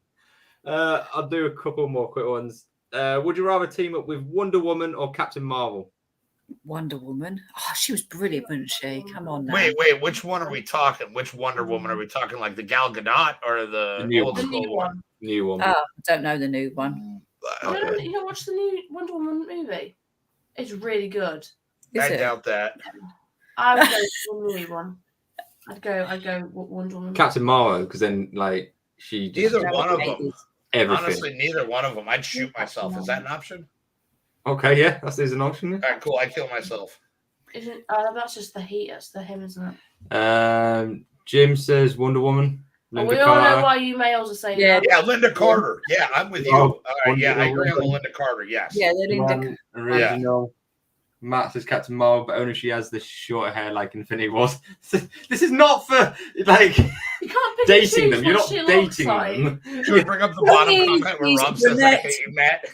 I'll do a couple more quick ones. Would you rather team up with Wonder Woman or Captain Marvel? Wonder Woman. Oh, she was brilliant, wasn't she? Come on now. Wait. Which one are we talking? Which Wonder Woman are we talking? Like the Gal Gadot or the The new old The school new one? one. New one. Oh, I don't know the new one. You don't watch the new Wonder Woman movie? It's really good. Is I it? doubt that. I would go with the new one. I'd go Wonder Woman. Captain Marvel, because then like she just Neither one of them. everything. Honestly, neither one of them. I'd shoot myself. Is that an option? Okay, yeah, that's an option. All right, cool. I kill myself. Isn't that's just the heat? That's the him, isn't it? Jim says Wonder Woman. Well, Linda we all know Carter. why you males are saying Yeah. that. Yeah, Linda Carter. Yeah, I'm with you. Oh, All right, yeah, I agree on the Linda Carter. Yes. Yeah, the Linda. One original. Matt says Captain Marvel, but only she has the shorter hair like Infinity Wars. This is not for like You can't pick dating and them. choose You're what not she dating looks like. them. Should we bring up the bottom Please, comment where please, Rob says I Jeanette. hate you, Matt?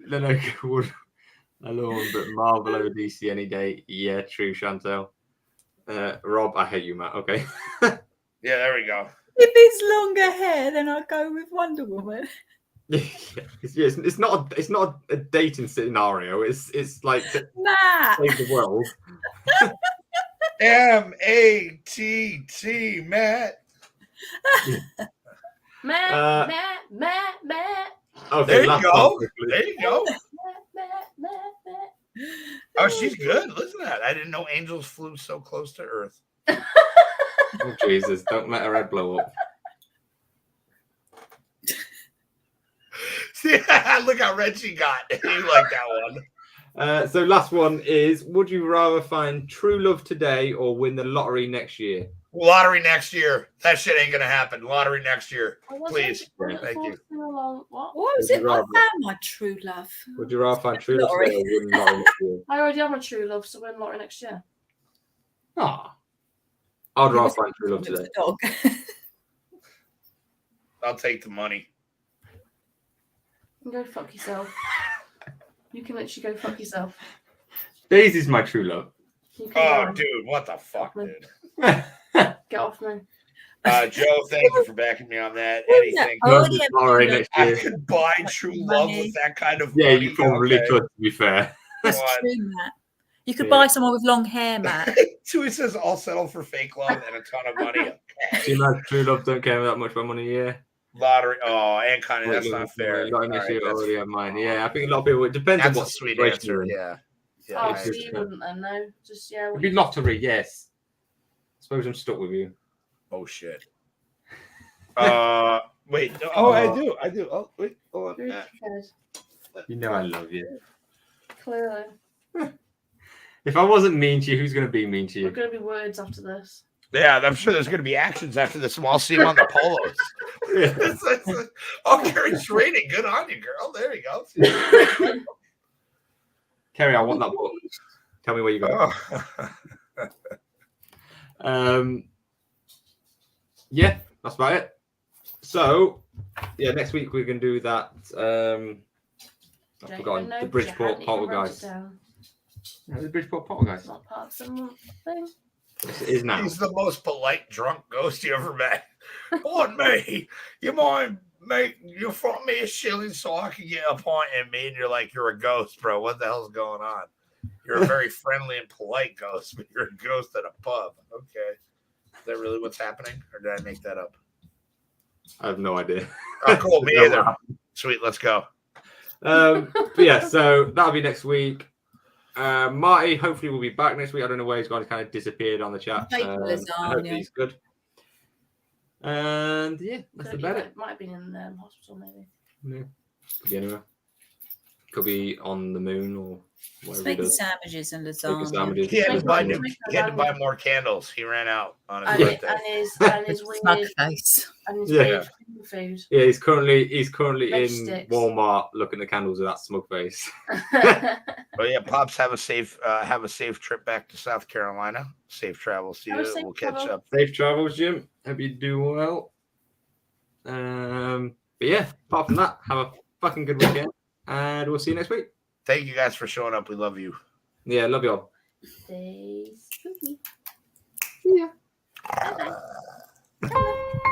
Then I would alone, but Marvel over DC any day. Yeah, true, Chantel. Rob, I hate you, Matt. Okay. Yeah, there we go. If it's longer hair, then I'll go with Wonder Woman. it's not a dating scenario. It's like to Matt. save the world. M-A-T-T, Matt. Matt. Okay, There you last go. one quickly. There you go. Matt. Oh, she's good. Listen to that. I didn't know angels flew so close to Earth. Oh, Jesus, don't let her head blow up. See, look how red she got. You like that one. So last one is: would you rather find true love today or win the lottery next year? Lottery next year. That shit ain't gonna happen. Lottery next year. Please. Right, thank you. What? What was Would it? you I rather- found my true love. Would you rather find true love Lottery. today or win the lottery next year? I already have my true love, so win lottery next year. Ah, I'd rather find true love It was today. the dog. I'll take the money. You can go fuck yourself. You can literally go fuck yourself. Daisy's my true love. You can Oh, go. dude, what the fuck, dude? Get off me. Joe, thank you for backing me on that. Anything. Oh, Love is yeah, lottery true next I year. could buy true love with that kind of Yeah, money. you probably Okay. could. To be fair. That's What? true, Matt. You could Yeah. buy someone with long hair, Matt. Tui says, I'll settle for fake love and a ton of money. See, my true love don't care that much about money. Yeah. Lottery. Oh, and Connie, that's not fair. Lottery next All year right, already have mine. Yeah, I think a lot of people. It depends that's on a what sweet situation answer. you're in. Yeah. Yeah. Oh, I- so you wouldn't then, no? Just, yeah. It'd be lottery, yes. Suppose I'm stuck with you. Oh, shit. Wait. Oh, I do. Oh, wait. Hold Who on. cares? You know I love you. Clearly. If I wasn't mean to you, who's going to be mean to We're you? going to be words after this. Yeah, I'm sure there's going to be actions after this. I'll see him on the polos. Oh, Kerry's rating. Good on you, girl. There you go. Kerry, I want that book. Tell me where you got it. Oh. Yeah, that's about it. So, yeah, next week we're going to do that. I've forgotten. The Bridgeport Poltergeist. No, the Bridgeport Poltergeist. It's not part of some thing. Yes, it is now. He's the most polite drunk ghost you ever met. Pardon me, you mind, mate? You front me a shilling so I can get a pint in me, and you're like, you're a ghost, bro. What the hell's going on? You're a very friendly and polite ghost, but you're a ghost at a pub. Okay, is that really what's happening, or did I make that up? I have no idea. Oh, cool. Me either. Sweet, let's go. But yeah, so that'll be next week. Marty hopefully will be back next week. I don't know where he's gone. He's kind of disappeared on the chat. I hope he's good. And yeah, that's about it. Might have been in the hospital, maybe. Yeah. Could be anywhere. Could be on the moon or whatever. Making sandwiches and lasagna. He had to buy more candles. He ran out on his birthday. And his Smug weird face. and his Yeah. weird food. Yeah, he's currently Veg in sticks. Walmart looking at candles with that smug face. But yeah, Pops, have a safe trip back to South Carolina. Safe travels to Have a you. safe We'll catch travel. up. Safe travels, Jim. Hope you do well. But yeah, apart from that, have a fucking good weekend, and we'll see you next week. Thank you guys for showing up. We love you. Yeah, love you all. Stay spooky. Yeah. Bye-bye.